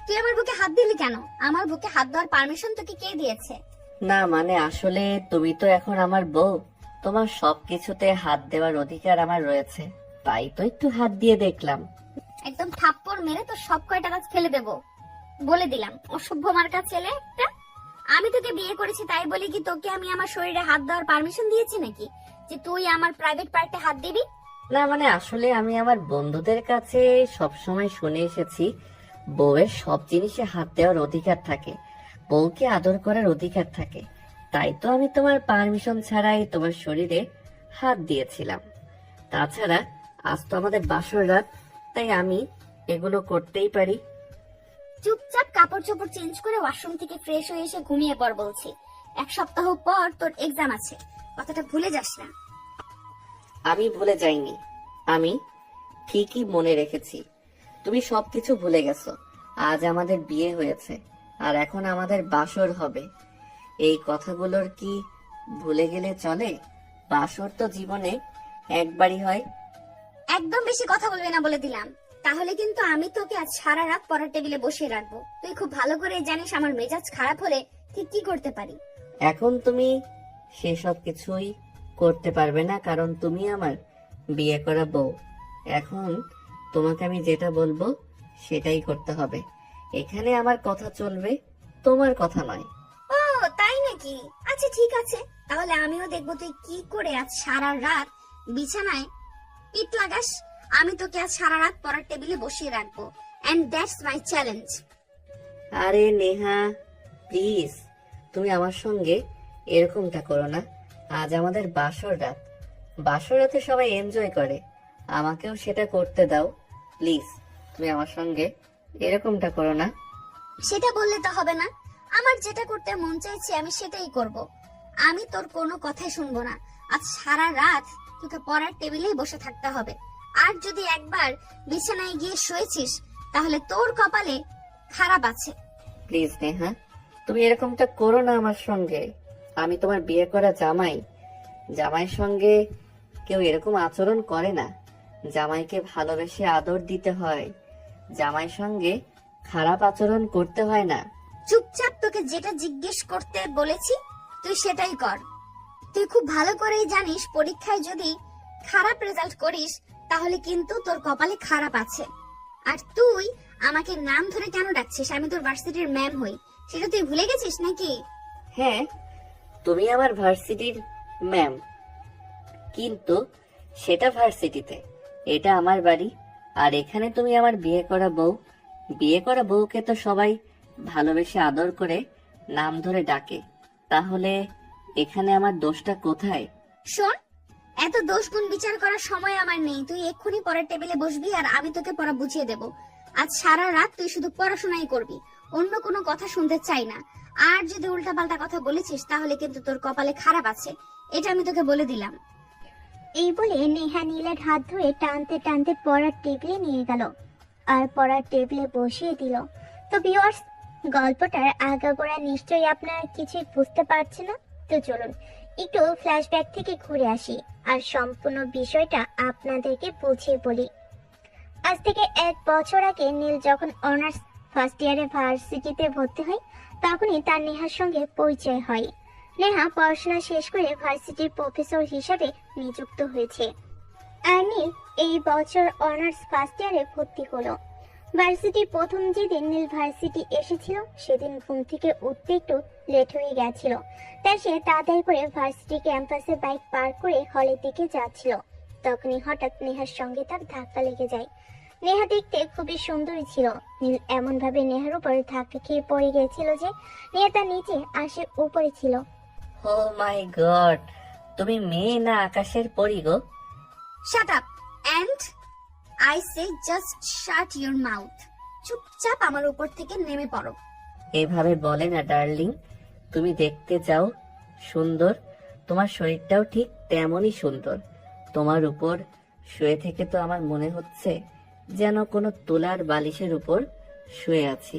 তুই আমার বুকে হাত দিলি কেন? আমার বুকে হাত দেওয়ার পারমিশন তোকে কে দিয়েছে? না মানে আসলে তুমি তো এখন আমার বউ, তোমার সবকিছুতে হাত দেওয়ার অধিকার আমার রয়েছে, তাই তো একটু হাত দিয়ে দেখলাম। একদম থাপ্পড় মেরে তোর সব কয়টা কাজ ফেলে দেবো বলে দিলাম। অসভ্য মার্কা ছেলে একটা। আমি তোকে বিয়ে করেছি তাই বলি কি তোকে আমি আমার শরীরে হাত দেওয়ার পারমিশন দিয়েছি নাকি যে তুই আমার প্রাইভেট পার্টে হাত দিবি? না মানে আসলে আমি আমার বন্ধুদের কাছে সবসময় শুনে এসেছি বউয়ের সব জিনিসে হাত দেওয়ার অধিকার থাকে, বউকে আদর করার অধিকার থাকে, তাই তো আমি তোমার পারমিশন ছাড়াই তোমার শরীরে হাত দিয়েছিলাম। তাছাড়া আজ তো আমাদের বাসর রাত, তাই আমি এগুলো করতেই পারি। চুপচাপ কাপড় চোপড় চেঞ্জ করে ওয়াশরুম থেকে ফ্রেশ হয়ে এসে ঘুমিয়ে পড় বলছি। 1 সপ্তাহ পর তোর এক্সাম আছে, কথাটা ভুলে যাস না। আমি ভুলে যাইনি, আমি ঠিকই মনে রেখেছি। তুমি সবকিছু ভুলে গেছো। আজ আমাদের বিয়ে হয়েছে আর এখন আমাদের বাসর হবে, এই কথাগুলোর কি ভুলে গেলে চলে? বাসর তো জীবনে একবারই হয়। একদম বেশি কথা বলবি না বলে দিলাম, তাহলে কিন্তু আমি তোকে আজ সারা রাত পড়ার টেবিলে বসিয়ে রাখবো। তুই খুব ভালো করে জানিস আমার মেজাজ খারাপ হলে ঠিক কি করতে পারি। এখন তুমি সেসব কিছুই করতে পারবে না, কারণ তুমি আমার বিয়ে করা বউ। এখন তোমাকে আমি যেটা বলবো সেটাই করতে হবে। এখানে আমার কথা চলবে, তোমার কথা নয়। ও তাই নাকি? আচ্ছা ঠিক আছে, তাহলে আমিও দেখবো তুই কি করে আজ সারা রাত বিছানায় পিঠ লাগাস। আমি তোকে আজ সারা রাত পড়ার টেবিলে বসিয়ে রাখবো, এন্ড দ্যাটস মাই চ্যালেঞ্জ। আরে নেহা, প্লিজ তুমি আমার সঙ্গে এরকমটা করো না। আজ আমাদের বাসর রাত, বাসর রাতে সবাই এনজয় করে, আমাকেও সেটা করতে দাও। প্লিজ তুমি আমার সঙ্গে এরকমটা করো না। সেটা বললে তো হবে না, আমার যেটা করতে মন চাইছে আমি সেটাই করব। আমি তোর কোনো কথাই শুনবো না। আজ সারা রাত তোকে পড়ার টেবিলেই বসে থাকতে হবে। আর যদি একবার বিছানায় গিয়ে শুয়েছিস তাহলে তোর কপালে খারাপ আছে। প্লিজ নেহা, তুমি এরকমটা করো না আমার সঙ্গে। আমি তোমার বিয়ে করা জামাই, জামাইয়ের সঙ্গে কেউ এরকম আচরণ করে না। জামাইকে ভালোবেসে আদর দিতে হয়, জামাইয়ের সঙ্গে খারাপ আচরণ করতে হয় না। চুপচাপ তোকে যেটা জিজ্ঞেস করতে বলেছি তুই সেটাই কর। তুই খুব ভালো করেই জানিস পরীক্ষায় যদি খারাপ রেজাল্ট করিস তাহলে কিন্তু তোর কপালে খারাপ আছে। আর তুই আমাকে নাম ধরে কেন ডাকছিস? আমি তোর ভার্সিটির ম্যাম হই, সেটা তুই ভুলে গেছিস নাকি? হ্যাঁ, তুমি আমার ভার্সিটির ম্যাম, কিন্তু সেটা ভার্সিটিতে, এটা আমার বাড়ি। আর এখানে তুমি আমার বিয়ে করা বউ। বিয়ে করা বউকে তো সবাই ভালোবেসে আদর করে নাম ধরে ডাকে, তাহলে এখানে আমার দোষটা কোথায়? শোন, এত দোষ গুণ বিচার করার সময় আমার নেই। তুই এক্ষুনি পড়ার টেবিলে বসবি আর আমি তোকে পড়া বুঝিয়ে দেব। আজ সারা রাত তুই শুধু পড়াশোনাই করবি, অন্য কোনো কথা শুনতে চাই না। আর যদি উল্টাপাল্টা কথা বলেছিস তাহলে কিন্তু তোর কপালে খারাপ আছে, এটা আমি তোকে বলে দিলাম। এই বলে নেহা নীলের হাত ধরে টানতে টানতে পড়ার টেবিলে নিয়ে গেল আর পড়ার টেবিলে বসিয়ে দিল। তো ভিউয়ার্স, গল্পটার আগাগোড়া নিশ্চয়ই আপনারা কিছুই বুঝতে পারছেন না। তো চলুন একটু ফ্ল্যাশব্যাক থেকে ঘুরে আসি আর সম্পূর্ণ বিষয়টা আপনাদেরকে বুঝিয়ে বলি। আজ থেকে 1 বছর আগে নীল যখন অনার্স ফার্স্ট ইয়ারে ভার্সিটিতে ভর্তি হয় তখনই তার নেহার সঙ্গে পরিচয় হয়। নেহা পড়াশোনা শেষ করে ভার্সিটির প্রফেসর হিসেবে নিযুক্ত হয়েছে আর নীল এই বছর অনার্স ফার্স্ট ইয়ারে ভর্তি হলো। ভার্সিটির প্রথম যেদিন নীল ভার্সিটি এসেছিল সেদিন ঘুম থেকে উঠতে একটু লেট হয়ে গেছিল, তাই সে তাড়াতাড়ি করে ভার্সিটি ক্যাম্পাসে বাইক পার্ক করে হলের দিকে যাচ্ছিল। তখনই হঠাৎ নেহার সঙ্গে তার ধাক্কা লেগে যায়। নেহা দেখতে খুবই সুন্দরী ছিল, নীল এমন ভাবে নেহার উপর ধাক্কা খেয়ে পড়ে গিয়েছিল যে নেহা তার নিচে আসে উপরে ছিল। ও মাই গড, তুমি মেয়ে না আকাশের পরি গো? Shut up and I say just shut your mouth. চুপচাপ আমার উপর থেকে নেমে পড়ো। এভাবে বলে না ডার্লিং, তুমি দেখতে যাও সুন্দর, তোমার শরীরটাও ঠিক তেমনই সুন্দর। তোমার উপর শুয়ে থেকে তো আমার মনে হচ্ছে যেন কোনো তুলার বালিশের উপর শুয়ে আছি।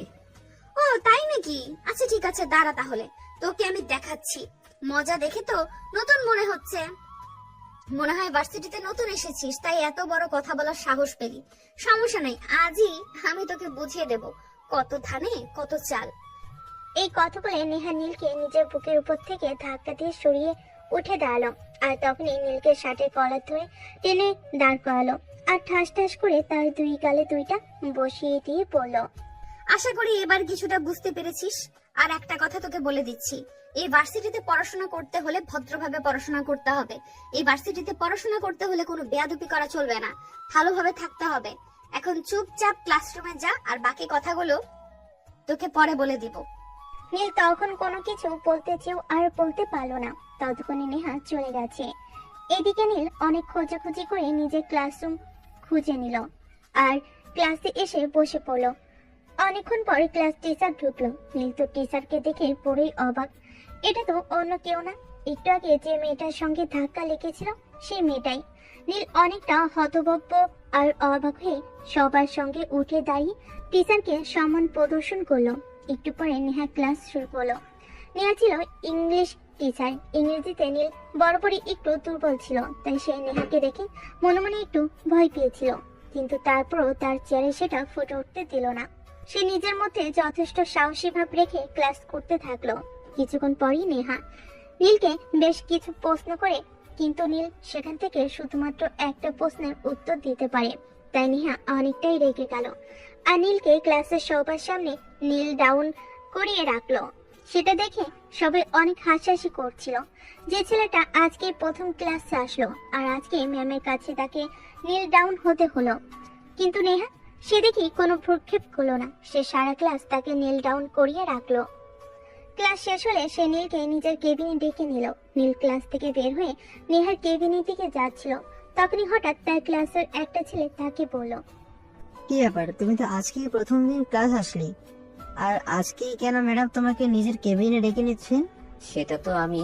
ও তাই নাকি? আচ্ছা ঠিক আছে, দাঁড়া তাহলে তোকে আমি দেখাচ্ছি। মজা দেখে তো নতুন মনে হচ্ছে, মনে হয় ভার্সিটিতে নতুন এসেছিস তাই এত বড় কথা বলার সাহস পেলি। সমস্যা নেই, আজই আমি তোকে বুঝিয়ে দেব কত ধানে কত চাল। এই কথা বলে নেহা নীলকে নিজের বুকের উপর থেকে ধাক্কা দিয়ে সরিয়ে উঠে দাঁড়ালো। আর তখনই নীলকে শার্টের কলার ধরে টেনে দাঁড় করালো আর ঠাস ঠাস করে তার দুই গালে দুইটা বসিয়ে দিয়ে বলল, আশা করি এবার কিছুটা বুঝতে পেরেছিস। আর একটা কথা তোকে বলে দিচ্ছি, এই ভার্সিটিতে পড়াশোনা করতে হলে ভদ্রভাবে পড়াশোনা করতে হবে। এই ভার্সিটিতে পড়াশোনা করতে হলে কোনো বেয়াদবি করা চলবে না, ভালোভাবে থাকতে হবে। এখন চুপচাপ ক্লাসরুমে যা, আর বাকি কথাগুলো তোকে পরে বলে দিব। নীল তখন কোনো কিছু বলতে চেয়েও আর বলতে পারলো না। ততক্ষণে নেহা চলে গেছে। এদিকে নীল অনেক খোঁজাখুঁজি করে নিজের ক্লাসরুম খুঁজে নিল আর ক্লাসে এসে বসে পড়লো। অনেকক্ষণ পরে ক্লাস টিচার ঢুকলো। নীল তো টিচারকে দেখে পুরোই অবাক। এটা তো অন্য কেউ না, একটু আগে যে মেয়েটার সঙ্গে ধাক্কা লেগেছিল সেই মেয়েটাই। নীল অনেকটা হতভম্ব আর অবাক হয়ে সবার সঙ্গে উঠে দাঁড়িয়ে টিচারকে সম্মান প্রদর্শন করলো। একটু পরে নেহা ক্লাস শুরু করলো। নেহা ছিল ইংলিশ টিচার। ইংরেজিতে নীল বরাবরই একটু দুর্বল ছিল, তাই সে নেহাকে দেখে মনে মনে একটু ভয় পেয়েছিল। কিন্তু তারপরও তার চেয়ারে সেটা ফুটে উঠতে দিল না। সে নিজের মধ্যে যথেষ্ট সাহসী ভাব রেখে ক্লাস করতে থাকলো। কিছুক্ষণ পরই নেহা নীলকে বেশ কিছু প্রশ্ন করে, কিন্তু নীল সেখান থেকে শুধুমাত্র একটা প্রশ্নের উত্তর দিতে পারে। তাই নেহা অনেকটাই রেগে গেল আর নীলকে ক্লাসের সবার সামনে নীল ডাউন করিয়ে রাখলো। সেটা দেখে সবাই অনেক হাসাহাসি করছিল। যে ছেলেটা আজকে প্রথম ক্লাসে আসলো আর আজকে ম্যামের কাছে তাকে নীল ডাউন হতে হলো, কিন্তু নেহা সে দেখি কোনো ভ্রুক্ষেপ করলো না। সে সারা ক্লাস তাকে নীল ডাউন করিয়ে রাখলো। ক্লাস শেষ হলে সে নীলকে নিজের কেবিনে ডেকে নিল। নীল ক্লাস থেকে বের হয়ে নেহার কেবিনের দিকে যাচ্ছিল। তখনই হঠাৎ তার ক্লাসের একটা ছেলে তাকে বলল, কি ব্যাপার, তুমি তো আজকেই প্রথম দিন ক্লাস আসলি, আর আজকেই কেন ম্যাডাম তোমাকে নিজের কেবিনে ডেকে নিচ্ছেন? সেটা তো আমি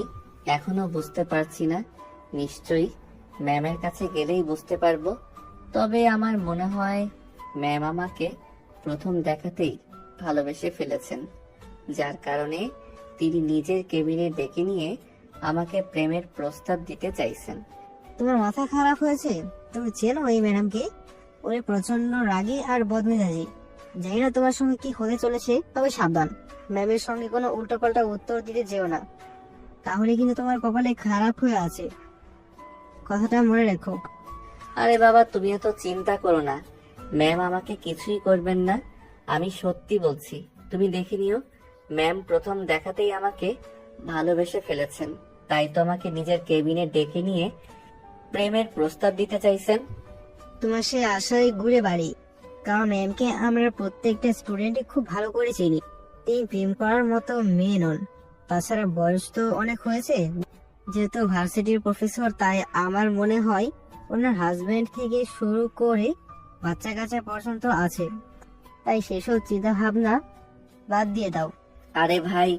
এখনো বুঝতে পারছি না। নিশ্চয়ই ম্যামের কাছে গেলেই বুঝতে পারবো। তবে আমার মনে হয় ম্যাম আমাকে প্রথম দেখাতেই ভালোবেসে ফেলেছেন, যার কারণে তিনি নিজের কেবিনে ডেকে নিয়ে আমাকে প্রেমের প্রস্তাব দিতে চাইছেন। তোমার মাথা খারাপ হয়েছে? তুমি চেনো এই ম্যাডামকে? ওরে প্রচন্ড রাগী আর বদমেজাজি। জানি না তোমার সঙ্গে কি হতে চলেছে, তবে সাবধান, ম্যামের সঙ্গে কোনো উল্টোপাল্টা উত্তর দিতে যেও না, তাহলে কিন্তু তোমার কপালে খারাপ হয়ে আছে, কথাটা মনে রেখো। আরে বাবা, তুমি এত চিন্তা করো না, ম্যাম আমাকে কিছুই করবেন না। আমি সত্যি বলছি, তুমি দেখে নিও। ম্যাম প্রথম দেখাতেই আমাকে ভালোবেসে ফেলেছেন, তাই তো আমাকে নিজের কেবিনে ডেকে নিয়ে প্রেমের প্রস্তাব দিতে চাইছেন। তোমার সে আশায় ঘুরে বাড়ি, কারণ ম্যামকে আমরা প্রত্যেকটা স্টুডেন্টই খুব ভালো করে চিনি। তিনি প্রেম করার মতো মেয়ে নন। তাছাড়া বয়স তো অনেক হয়েছে, যেহেতু ভার্সিটির প্রফেসর, তাই আমার মনে হয় ওনার হাজবেন্ড থেকে শুরু করে বাচ্চা কাচ্চা পর্যন্ত আছে। তাই সেসব চিন্তা ভাবনা বাদ দিয়ে দাও। আরে ভাই,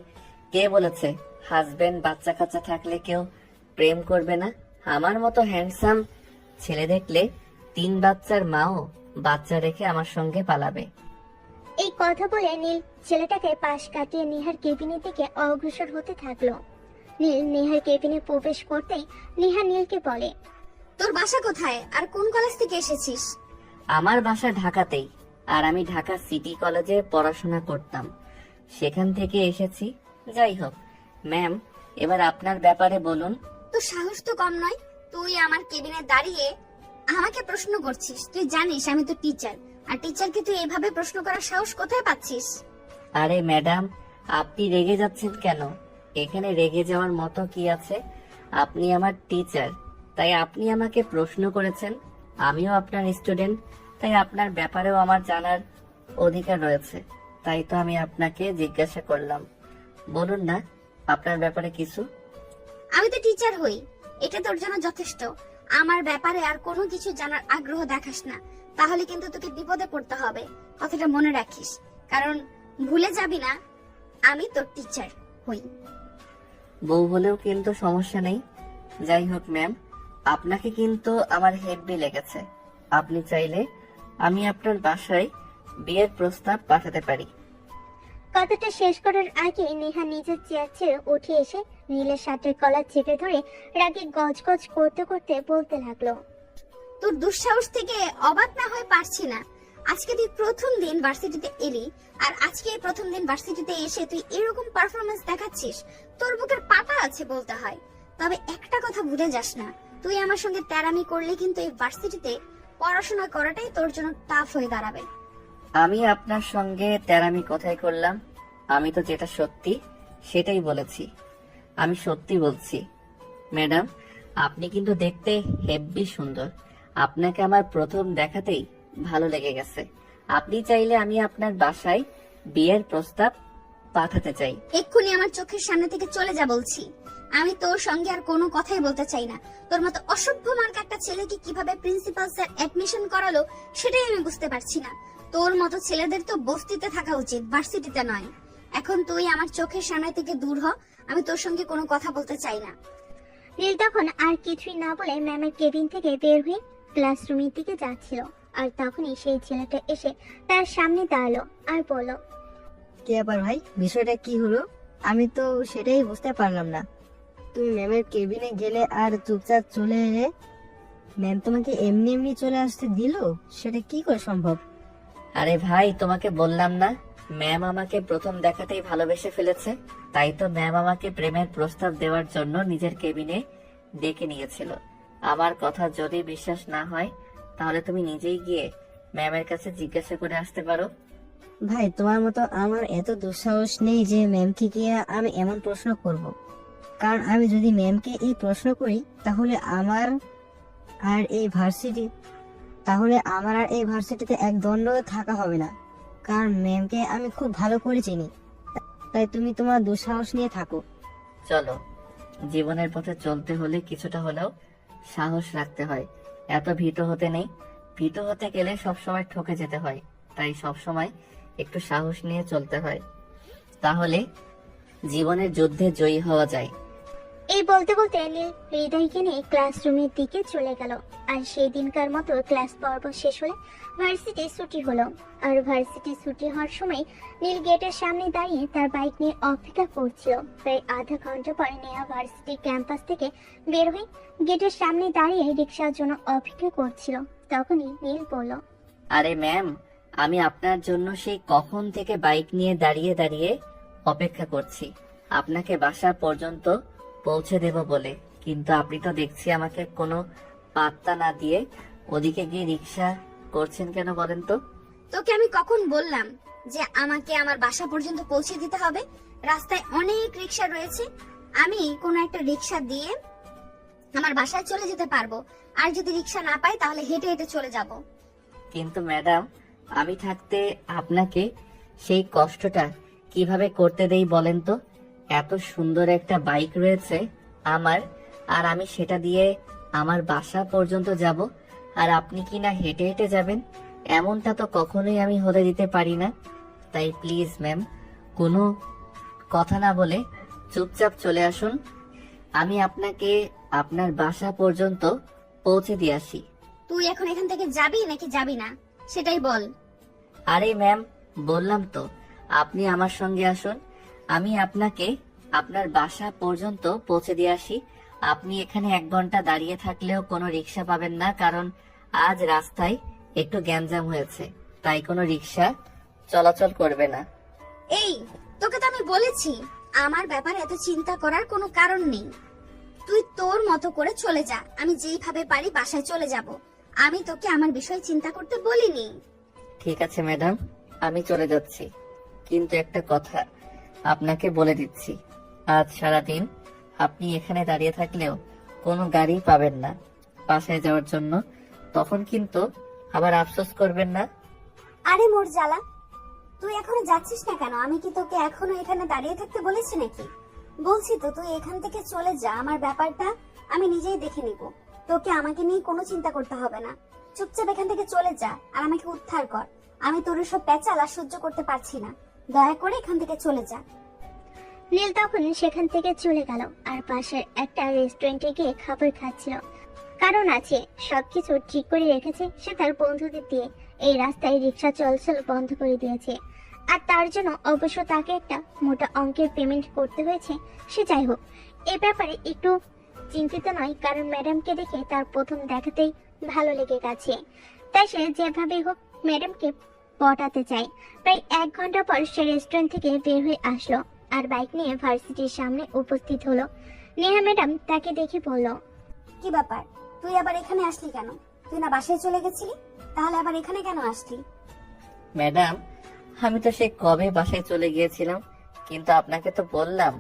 কে বলেছে হাজবেন্ড বাচ্চা কাচ্চা থাকলে কেউ প্রেম করবে না? আমার মতো হ্যান্ডসাম ছেলে দেখলে 3 বাচ্চার মাও বাচ্চা রেখে আমার সঙ্গে পালাবে। এই কথা বলে নীল ছেলেটাকে পাশ কাটিয়ে নেহার কেবিনের দিকে অগ্রসর হতে থাকলো। নীল নেহার কেবিনে প্রবেশ করতেই নেহা নীলকে বলে, তোর বাসা কোথায় আর কোন কলেজ থেকে এসেছিস? আমার বাসা ঢাকাতেই, আর আমি ঢাকা সিটি কলেজে পড়াশোনা করতাম, সেখান থেকে এসেছি। যাই হোক ম্যাম, এবার আপনার ব্যাপারে বলুন। তোর সাহস তো কম নয়, তুই আমার কেবিনে দাঁড়িয়ে আমাকে প্রশ্ন করছিস। তুই জানিস আমি তো টিচার, আর টিচারকে তুই এভাবে প্রশ্ন করার সাহস কোথায় পাচ্ছিস? আরে ম্যাডাম, আপনি রেগে যাচ্ছেন কেন? এখানে রেগে যাওয়ার মতো কি আছে? আপনি আমার টিচার, তাই আপনি আমাকে প্রশ্ন করেছেন। আমিও আপনার স্টুডেন্ট, তাই আপনার ব্যাপারেও আমার জানার অধিকার রয়েছে। তাই তো আমি আপনাকে জিজ্ঞাসা করলাম। বলুন না আপনার ব্যাপারে কিছু। আমি তো টিচার হই, এটা তোর জন্য যথেষ্ট। আমার ব্যাপারে আর কোনো কিছু জানার আগ্রহ দেখাস না, তাহলে কিন্তু তোকে বিপদে পড়তে হবে। কথাটা মনে রাখিস, কারণ ভুলে যাবি না আমি তোর টিচার হই। বউ হলেও কিন্তু সমস্যা নেই। যাই হোক ম্যাম, আপনাকে কিন্তু আমার হেব্বি লেগেছে। আপনি চাইলে আমি আপনার বাসায় বিয়ের প্রস্তাব পাঠাতে পারি। কথাটা শেষ করার আগে নেহা নিজের চেয়ার ছেড়ে উঠে এসে নীলের শার্টের কলার চেপে ধরে রাগে গজগজ করতে করতে বলতে লাগলো, তোর দুঃসাহস থেকে অবাক না হয়ে পারছি না। আজকে তুই প্রথম দিন ভার্সিটিতে এলি, আর আজকে এই প্রথম দিন ভার্সিটিতে এসে তুই এরকম পারফরমেন্স দেখাচ্ছিস, তোর বুকের পাটা আছে বলতে হয়। তবে একটা কথা ভুলে যাস না, তুই আমার সঙ্গে তেরামি করলে কিন্তু এই ভার্সিটিতে পড়াশোনা করাটাই তোর জন্য টাফ হয়ে দাঁড়াবে। আমি আপনার সঙ্গে তেরামি কোথায় করলাম? আমি তো যেটা সত্যি সেটাই বলেছি। আমি সত্যি বলছি। ম্যাডাম, আপনি কিন্তু দেখতে হেব্বি সুন্দর। আপনাকে আমার প্রথম দেখাতেই ভালো লেগে গেছে। আপনি চাইলে আমি আপনার বাসায় বিয়ের প্রস্তাব পাঠাতে চাই। এক্ষুনি আমার চোখের সামনে থেকে চলে যা বলছি। আমি তোর সঙ্গে আর কোনো কথাই বলতে চাই না। তোর মতো অসভ্য মার্কা একটা ছেলেকে কিভাবে প্রিন্সিপাল স্যার অ্যাডমিশন করালো সেটাই আমি বুঝতে পারছি না। তোর মতো ছেলেদের তো বস্তিতে থাকা উচিত, ভার্সিটিতে নয়। এখন তুই আমার চোখের সামনে থেকে দূর হ, আমি তোর সঙ্গে কোনো কথা বলতে চাই না। নীল তখন আর কিছুই না বলে ম্যামের কেবিন থেকে বের হয়ে ক্লাসরুমের দিকে যাচ্ছিল। আর তখনই সেই ছেলেটা এসে তার সামনে দাঁড়ালো আর বলল, কি ব্যাপার ভাই, বিষয়টা কি হলো? আমি তো সেটাই বুঝতে পারলাম না। তুমি ম্যামের কেবিনে গেলে আর চুপচাপ চলে এলে, ম্যাম তোমাকে এমনি এমনি চলে আসতে দিল? সেটা কি করে সম্ভব? আরে ভাই, তোমাকে বললাম না ম্যাম আমাকে প্রথম দেখাতেই ভালোবেসে ফেলেছে। তাই তো ম্যাম আমাকে প্রেমের প্রস্তাব দেওয়ার জন্য নিজের কেবিনে ডেকে নিয়েছিল। আমার কথা যদি বিশ্বাস না হয় তাহলে তুমি নিজেই গিয়ে ম্যামের কাছে জিজ্ঞাসা করে আসতে পারো। ভাই, তোমার মতো আমার এত দুঃসাহস নেই যে ম্যামকে গিয়ে আমি এমন প্রশ্ন করব। কারণ আমি যদি ম্যামকে এই প্রশ্ন করি তাহলে আমার আর এই ভার্সিটিতে এক দণ্ড থাকা হবে না। কারণ ম্যামকে আমি খুব ভালো করে চিনি। তাই তুমি তোমার দুঃসাহস নিয়ে থাকো। চলো, জীবনের পথে চলতে হলে কিছুটা হলেও সাহস রাখতে হয়। এত ভীত হতে নেই। ভীত হতে গেলে সবসময় ঠকে যেতে হয়। তাই সবসময় একটু সাহস নিয়ে চলতে হয়, তাহলে জীবনের যুদ্ধে জয়ী হওয়া যায়। এই বলতে বলতে নীল হৃদয়কে নিয়ে ক্লাসরুমের দিকে চলে গেল। আর সেই দিনকার মতো ক্লাস পর্ব শেষ হলে ভার্সিটি ছুটি হলো। আর ভার্সিটি ছুটি হওয়ার সময় নীল গেটের সামনে দাঁড়িয়ে তার বাইক নিয়ে অপেক্ষা করছিল। প্রায় আধা ঘন্টা পরে নেহা ভার্সিটি ক্যাম্পাস থেকে বের হয়ে গেটের সামনে দাঁড়িয়ে রিক্সার জন্য অপেক্ষা করছিল। তখনই নীল বলল, আরে ম্যাম, আমি আপনার জন্য সেই কখন থেকে বাইক নিয়ে দাঁড়িয়ে দাঁড়িয়ে অপেক্ষা করছি আপনাকে বাসা পর্যন্ত পৌঁছে দেব বলে। কিন্তু আপনি তো দেখছি আমাকে কোনো পাত্তা না দিয়ে ওদিকে গিয়ে রিক্সা করছেন কেন বলেন তো? তোকে আমি কখন বললাম যে আমাকে আমার বাসা পর্যন্ত পৌঁছে দিতে হবে? রাস্তায় অনেক রিক্সা রয়েছে, আমি কোনো একটা রিক্সা দিয়ে আমার বাসায় চলে যেতে পারবো। আর যদি রিক্সা না পাই তাহলে হেঁটে হেঁটে চলে যাব। কিন্তু ম্যাডাম, আমি থাকতে আপনাকে সেই কষ্টটা কিভাবে করতে দেই বলেন তো? এত সুন্দর একটা বাইক রয়েছে আমার, আর আমি সেটা দিয়ে আমার বাসা পর্যন্ত যাব, আর আপনি কি না হেঁটে হেঁটে যাবেন? এমনটা তো কখনোই আমি হতে দিতে পারি না। তাই প্লিজ ম্যাম, কোনো কথা না বলে চুপচাপ চলে আসুন। আমি আপনাকে আপনার বাসা পর্যন্ত পৌঁছে দিয়ে আসি। তুই এখন এখান থেকে যাবি নাকি যাবি না সেটাই বল। আরে ম্যাম, বললাম তো আপনি আমার সঙ্গে আসুন। আমি আপনাকে আপনার বাসা পর্যন্ত পৌঁছে দিয়ে আসি। আপনি এখানে 1 ঘন্টা দাঁড়িয়ে থাকলেও কোনো রিক্সা পাবেন না, কারণ আজ রাস্তায় একটু গ্যাঞ্জাম হয়েছে, তাই কোনো রিক্সা চলাচল করবে না। এই, তোকে তো আমি বলেছি আমার ব্যাপারে এত চিন্তা করার কোনো কারণ নেই। তুই তোর মতো করে চলে যা, আমি যেইভাবে পারি বাসায় চলে যাব। আমি তোকে আমার বিষয়ে চিন্তা করতে বলিনি। ঠিক আছে ম্যাডাম, আমি চলে যাচ্ছি। কিন্তু একটা কথা আপনাকে বলে দিচ্ছি, আজ সারাদিন আপনি এখানে দাঁড়িয়ে থাকলেও কোনো গাড়ি পাবেন না বাসায় যাওয়ার জন্য। তখন কিন্তু আবার আফসোস করবেন না। আরে মোর জ্বালা, তুই এখনো যাচ্ছিস না কেন? আমি কি তোকে এখনো এখানে দাঁড়িয়ে থাকতে বলেছি নাকি? বলছি তো তুই এখান থেকে চলে যা, আমার ব্যাপারটা আমি নিজেই দেখে নিব। তোকে আমাকে নিয়ে কোনো চিন্তা করতে হবে না। চুপচাপ এখান থেকে চলে যা আর আমাকে উদ্ধার কর। আমি তোর সব পেঁচাল আর সহ্য করতে পারছি না। দয়া করে এখান থেকে চলে যা। নীল তখন সেখান থেকে চলে গেল আর পাশের একটা রেস্টুরেন্টে গিয়ে খাবার খাচ্ছিল। কারণ আছে, সবকিছু ঠিক করে রেখেছে সে তার বন্ধুদের দিয়ে। এই রাস্তায় রিক্সা চলাচল বন্ধ করে দিয়েছে, আর তার জন্য অবশ্য তাকে একটা মোটা অঙ্কের পেমেন্ট করতে হয়েছে। সে যাই হোক, এ ব্যাপারে একটু চিন্তিত নয়, কারণ ম্যাডামকে দেখে তার প্রথম দেখাতেই ভালো লেগে গেছে। তাই সে যেভাবেই হোক ম্যাডামকে পটাতে চায়। প্রায় 1 ঘন্টা পর সে রেস্টুরেন্ট থেকে বের হয়ে আসলো আর বাইক নিয়ে ভার্সিটির সামনে উপস্থিত হলো। নেহা ম্যাডাম তাকে দেখে বলল, কি ব্যাপার, তুই আবার এখানে আসলি কেন? তুই না বাসায় চলে গেছিলি, তাহলে আবার এখানে কেন আসলি? ম্যাডাম, আমি তো সে কবে বাসায় চলে গিয়েছিলাম, কিন্তু আপনাকে তো বললাম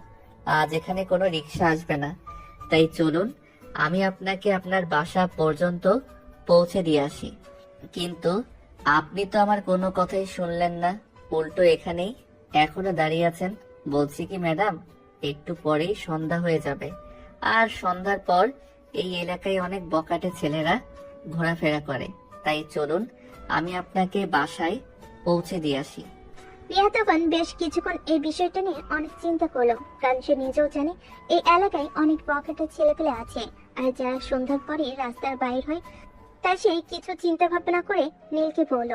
আজ এখানে কোনো রিক্সা আসবে না। তাই চলুন আমি আপনাকে আপনার বাসা পর্যন্ত পৌঁছে দিয়ে আসি। কিন্তু আপনি তো আমার কোনো কথাই শুনলেন না, উল্টো এখানেই এখনো দাঁড়িয়ে আছেন। বলছি কি ম্যাডাম, একটু পরেই সন্ধ্যা হয়ে যাবে, আর সন্ধ্যার পর এই এলাকায় অনেক বখাটে ছেলেরা ঘোরাফেরা করে। তাই চলুন আমি আপনাকে বাসায় পৌঁছে দিয়ে আসি। নেহা তখন বেশ কিছুক্ষণ এই বিষয়টা নিয়ে অনেক চিন্তা করলো, কারণ সে নিজেও জানে এই এলাকায় অনেক বখাটে ছেলেপেলে আছে, আর যারা সন্ধ্যার পরে রাস্তার বাইর হয়। তাই সে কিছু চিন্তা ভাবনা করে নীলকে বলল,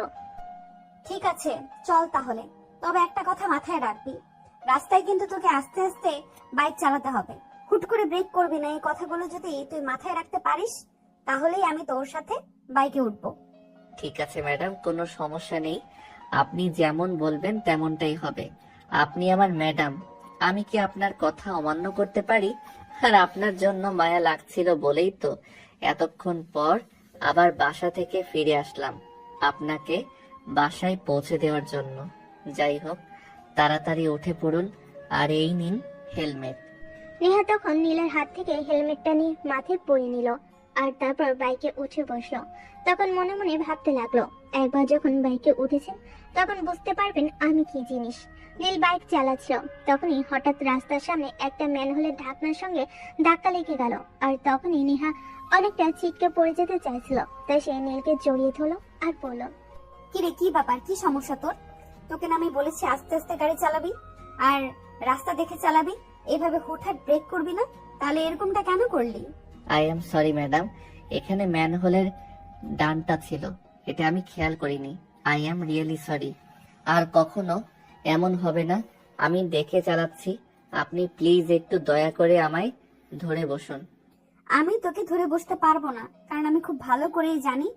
ঠিক আছে, চল তাহলে। তবে একটা কথা মাথায় রাখবি, রাস্তায় কিন্তু তোকে আস্তে আস্তে বাইক চালাতে হবে। হুট করে ব্রেক করবি না। এই কথাগুলো যদি তুই মাথায় রাখতে পারিস, তাহলেই আমি তোর সাথে বাইকে উঠবো। ঠিক আছে ম্যাডাম, কোনো সমস্যা নেই। আপনি যেমন বলবেন তেমনটাই হবে। আপনি আমার ম্যাডাম, আমি কি আপনার কথা অমান্য করতে পারি? আর আপনার জন্য মায়া লাগছিল বলেই তো এতক্ষণ পর আবার বাসা থেকে ফিরে আসলাম আপনাকে বাসায় পৌঁছে দেওয়ার জন্য। যাই হোক, তাড়াতাড়ি উঠে পড়ুন, আর এই নিন হেলমেট। নেহা তখন নীলের হাত থেকে হেলমেটটা নিয়ে মাথায় পরিয়ে নিল আর তারপর বাইকে উঠে বসলো। তখন মনে মনে ভাবতে লাগলো, একবার যখন বাইকে উঠেছেন তখন বুঝতে পারবেন আমি কি জিনিস। নীল বাইক চালাচ্ছিল, তখনই হঠাৎ রাস্তার সামনে একটা ম্যানহোলের ঢাকনার সঙ্গে ধাক্কা লেগে গেল। আর তখনই নেহা অনেকটা ছিটকে পড়ে যেতে চাইছিল, তাই সে নীলকে জড়িয়ে ধরলো আর বলল, কিরে, কি ব্যাপার, কি সমস্যা তোর? তোকে না আমি বলেছি আস্তে আস্তে গাড়ি চালাবি আর রাস্তা দেখে চালাবি, এভাবে হুটহাট ব্রেক করবি না। তাহলে এরকমটা কেন করলি? আই এম সরি ম্যাডাম, এখানে ম্যানহোলের ডানটা ছিল, এটা আমি খেয়াল করিনি। I am really sorry. আর কখনো এমন হবে না, আমি দেখে চালাচ্ছি। আপনি প্লিজ একটু দয়া করে আমায় ধরে বসুন। আমি তোকে ধরে বসতে পারবো না, কারণ আমি খুব ভালো করেই জানি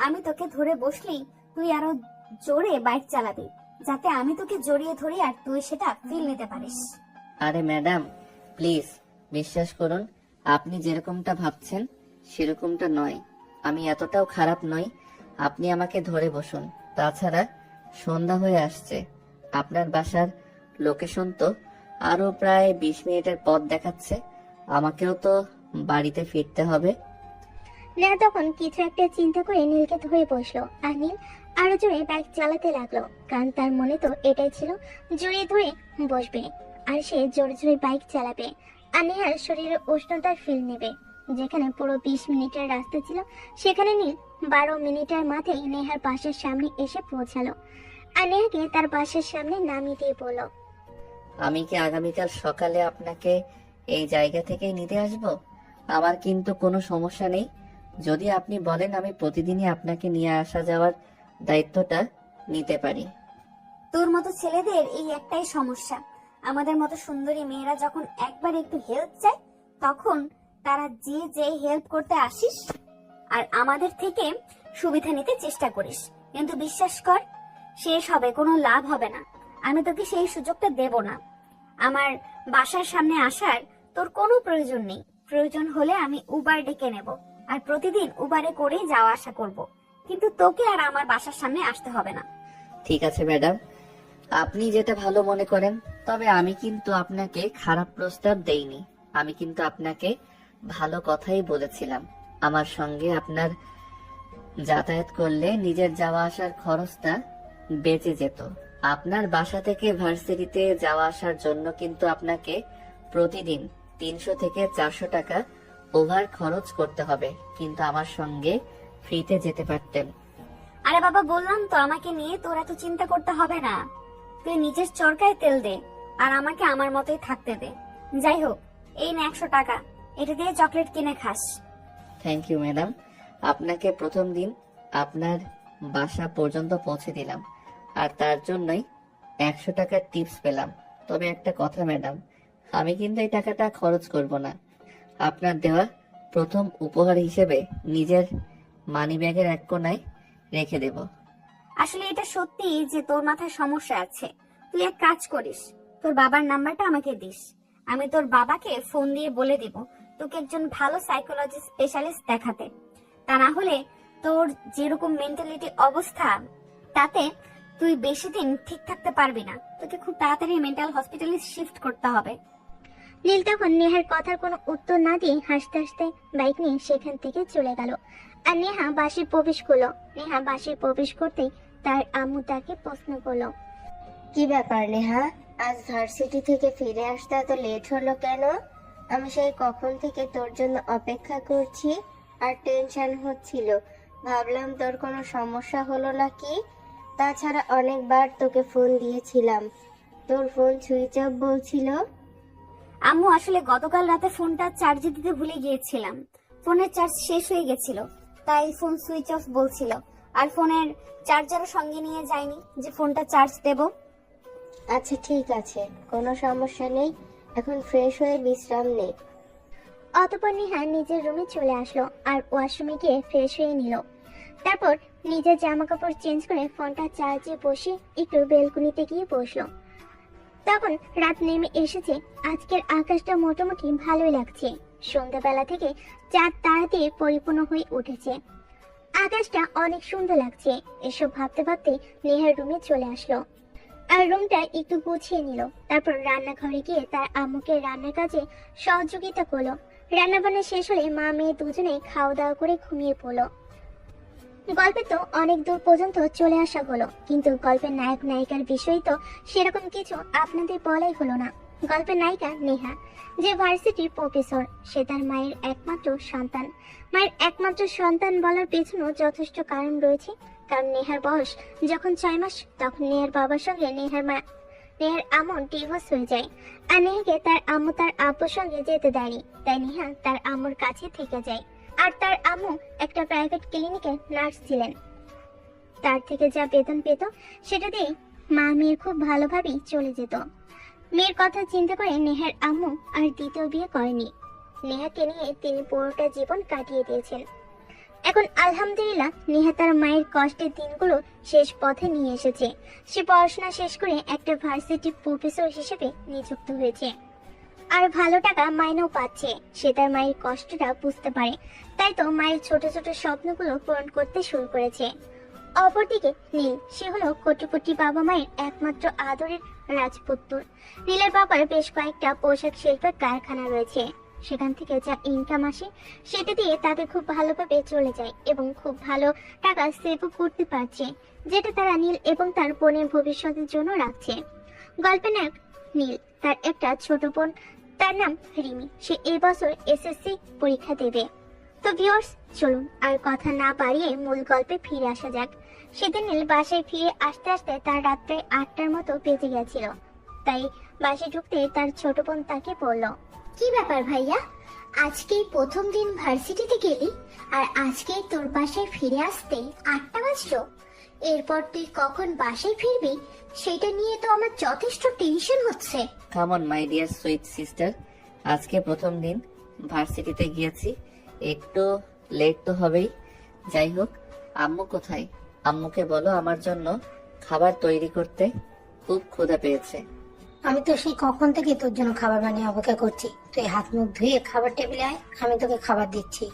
আমি তোকে ধরে বসলেই তুই আরো জোরে বাইক চালাবি, যাতে আমি তোকে জড়িয়ে ধরি আর তুই সেটা ফিল নিতে পারিস। আরে ম্যাডাম, প্লিজ বিশ্বাস করুন, আপনি যেরকমটা ভাবছেন সেরকমটা নয়। আমি এতটাও খারাপ নই। আপনি আমাকে ধরে বসুন। তাছাড়া সন্ধ্যা হয়ে আসছে, আপনার বাসার লোকেশন তো আরো প্রায় 20 মিনিটের পথ দেখাচ্ছে। আমাকেও তো বাড়িতে ফিরতে হবে। নেহা তখন কিছু একটা চিন্তা করে নীলকে ধরে বসলো আর নীল আরো জোরে বাইক চালাতে লাগলো, কারণ তার মনে তো এটাই ছিল জড়িয়ে ধরে বসবে আর সে জোরে জোরে বাইক চালাবে আর নেহার শরীরে উষ্ণতার ফিল নেবে। যেখানে পুরো 20 মিনিটের রাস্তা ছিল, সেখানে নীল 12 মিনিটের মাথায় নেহার বাসার সামনে এসে পৌঁছালো আর নেহাকে তার বাসার সামনে নামিয়ে দিয়ে বলল, আমি কি আগামীকাল সকালে আপনাকে এই জায়গা থেকেই নিতে আসব? আমার কিন্তু কোনো সমস্যা নেই। যদি আপনি বলেন আমি প্রতিদিনই আপনাকে নিয়ে আসা যাওয়ার দায়িত্বটা নিতে পারি। তোর মতো ছেলেদের এই একটাই সমস্যা, আমাদের মতো সুন্দরী মেয়েরা যখন একবার একটু হেল্প চায়, তখন তারা যে হেল্প করতে আসিস আর আমাদের থেকে সুবিধা নিতে চেষ্টা করিস। কিন্তু বিশ্বাস কর, শেষ হবে, কোনো লাভ হবে না। আমি তোকে সেই সুযোগটা দেব না। আমার বাসার সামনে আসার তোর কোনো প্রয়োজন নেই। প্রয়োজন হলে আমি উবার ডেকে নেব আর প্রতিদিন উবারে করেই যাওয়া আসা করব, কিন্তু তোকে আর আমার বাসার সামনে আসতে হবে না। ঠিক আছে ম্যাডাম, আপনি যেটা ভালো মনে করেন। তবে আমি কিন্তু আপনাকে খারাপ প্রস্তাব দেইনি। আমি কিন্তু আপনাকে ভালো কথাই বলেছিলাম। আমার সঙ্গে আপনার যাতায়াত করলে নিজের যাওয়া আসার খরচটা বেঁচে যেত। আপনার বাসা থেকে ভার্সিটিতে যাওয়া আসার জন্য কিন্তু আপনাকে প্রতিদিন 300 থেকে 400 টাকা ওভার খরচ করতে হবে, কিন্তু আমার সঙ্গে ফ্রিতে যেতে পারতেন। আরে বাবা, বললাম তো আমাকে নিয়ে তোর এত চিন্তা করতে হবে না। তুই নিজের চরকায় তেল দে আর আমাকে আমার মতোই থাকতে দে। যাই হোক, এই নে 100 টাকা, এটা দিয়ে চকলেট কিনে খাস। Thank you madam. আপনাকে প্রথম দিন আপনার বাসা পর্যন্ত পৌঁছে দিলাম, আর তার জন্যই 100 টাকার টিপস পেলাম। তবে একটা কথা ম্যাডাম, আমি কিন্তু এই টাকাটা খরচ করব না। আপনার দেওয়া প্রথম উপহার হিসেবে নিজের মানি ব্যাগের এক কোণায় রেখে দেব। আসলে এটা সত্যি যে তোর মাথায় সমস্যা আছে। তুই এক কাজ করিস, তোর বাবার নাম্বারটা আমাকে দিস। আমি তোর বাবাকে ফোন দিয়ে বলে দিব তোকে একজন ভালো সাইকোলজি স্পেশালিস্ট দেখাতে। তা না হলে তোর যেরকম মেন্টালিটি অবস্থা, তাতে তুই বেশি দিন ঠিক থাকতে পারবি না। তোকে খুব তাড়াতাড়ি মেন্টাল হসপিটালে শিফট করতে হবে। নীল তখন নেহার কথার কোনো উত্তর না দিয়ে হাসতে হাসতে বাইক নিয়ে সেখান থেকে চলে গেল। আর নেহা বাসে প্রবেশ করলো। নেহা বাসে প্রবেশ করতেই তার আম্মু তাকে প্রশ্ন করলো, কি ব্যাপার নেহা, আজ ভার্সিটি থেকে ফিরে আসতে এত লেট হলো কেন? আমি সেই কখন থেকে তোর জন্য অপেক্ষা করছি আর টেনশন হচ্ছিল, ভাবলাম তোর কোনো সমস্যা হলো নাকি। তাছাড়া অনেকবার তোকে ফোন দিয়েছিলাম, তোর ফোন সুইচ অফ বলছিল। আম্মু, আসলে গতকাল রাতে ফোনটা চার্জে দিতে ভুলে গিয়েছিলাম। ফোনের চার্জ শেষ হয়ে গেছিল, তাই ফোন সুইচ অফ বলছিল। আর ফোনের চার্জারও সঙ্গে নিয়ে যাইনি যে ফোনটা চার্জ দেব। আচ্ছা ঠিক আছে, কোনো সমস্যা নেই, এখন ফ্রেশ হয়ে বিশ্রাম নে। অতঃপর নেহা নিজের রুমে চলে আসলো আর ওয়াশরুমে গিয়ে ফ্রেশ হয়ে নিল। তারপর নিজের জামা কাপড় চেঞ্জ করে ফোনটা চার্জে বসে একটু বেলকুনিতে গিয়ে বসলো। তখন রাত নেমে এসেছে। আজকের আকাশটা মোটামুটি ভালোই লাগছে। সন্ধ্যাবেলা থেকে চাঁদ তারা দিয়ে পরিপূর্ণ হয়ে উঠেছে। আকাশটা অনেক সুন্দর লাগছে। এসব ভাবতে ভাবতে নেহার রুমে চলে আসলো আর রুমটা একটু গুছিয়ে নিল। তারপর রান্নাঘরে গিয়ে তার আম্মুকে রান্নার কাজে সহযোগিতা করলো। রান্নাবান্না শেষ হলে মা মেয়ে দুজনেই খাওয়া দাওয়া করে ঘুমিয়ে পড়লো। গল্পে তো অনেক দূর পর্যন্ত চলে আসা হলো, কিন্তু গল্পের নায়ক নায়িকার বিষয় তো সেরকম কিছু আপনাদের বলাই হলো না। গল্পের নায়িকা নেহা, যে ভার্সিটির প্রফেসর, সে তার মায়ের একমাত্র সন্তান। মায়ের একমাত্র সন্তান বলার পেছনেও যথেষ্ট কারণ রয়েছে। কারণ নেহার বয়স যখন 6 মাস, তখন নেহার বাবার সঙ্গে নেহার আম্মুর ডিভোর্স হয়ে যায়। আর নেহাকে তার আম্মু তার আব্বুর সঙ্গে যেতে দেয়নি, তাই নেহা তার আম্মুর কাছে থেকে যায়। আর তার আম্মু একটা প্রাইভেট ক্লিনিকে নার্স ছিলেন। তার থেকে যা বেতন পেত সেটা দিয়ে মা মেয়ের খুব ভালোভাবেই চলে যেত। মেয়ের কথা চিন্তা করে নেহার আম্মু আর দ্বিতীয় বিয়ে করেনি। নেহাকে নিয়ে তিনি পুরোটা জীবন কাটিয়ে দিয়েছেন। এখন আলহামদুলিল্লাহ নেহা তার মায়ের কষ্টের দিনগুলো শেষ পথে নিয়ে এসেছে। সে পড়াশোনা শেষ করে একটা ভার্সিটি প্রফেসর হিসেবে নিযুক্ত হয়েছে আর ভালো টাকা মাইনেও পাচ্ছে। সে তার মায়ের কষ্টটা বুঝতে পারে, তাই তো মায়ের ছোট ছোট স্বপ্নগুলো পূরণ করতে শুরু করেছে। অপরদিকে নীল, সে হলো কোটিপতি বাবা মায়ের একমাত্র আদরের রাজপুত্র। নীলের বাবার বেশ কয়েকটা পোশাক শিল্পের কারখানা রয়েছে। সেখান থেকে যা ইনকাম আসে সেটা দিয়ে তাদের খুব ভালোভাবে চলে যায় এবং খুব ভালো টাকা সেভও করতে পারছে, যেটা তারা নীল এবং তার বোনের ভবিষ্যতের জন্য রাখছে। গল্পের নায়ক নীল, তার একটা ছোট বোন, তার নাম রিমি। সে এই বছর এসএসসি পরীক্ষা দেবে। তো ভিউয়ার্স, চলুন আর কথা না বাড়িয়ে মূল গল্পে ফিরে আসা যাক। সেদিন নীল বাসায় ফিরে আসতে আসতে তার রাত প্রায় 8টার মতো বেজে গেছিল। তাই বাসায় ঢুকতে তার ছোট বোন তাকে বলল, কি ব্যাপার ভাইয়া, আজকেই প্রথম দিন ভার্সিটিতে গেলি আর আজকেই তোর বাসায় ফিরে আসতে 8টা বাজলো। এরপর তুই কখন বাসায় ফিরবি সেটা নিয়ে তো আমার যথেষ্ট টেনশন হচ্ছে। Come on my dear sweet sister, আজকে প্রথম দিন ভার্সিটিতে গিয়েছি, একটু লেট তো হবেই। যাই হোক, আম্মু কোথায়? আম্মুকে বলো আমার জন্য খাবার তৈরি করতে, খুব ক্ষুধা পেয়েছে। আমি তো সেই কখন থেকে তোর জন্য খাবার বানিয়ে অপেক্ষা করছি। তুই হাত মুখ ধুয়ে খাবার টেবিলে আয়, আমি তোকে খাবার দিচ্ছি।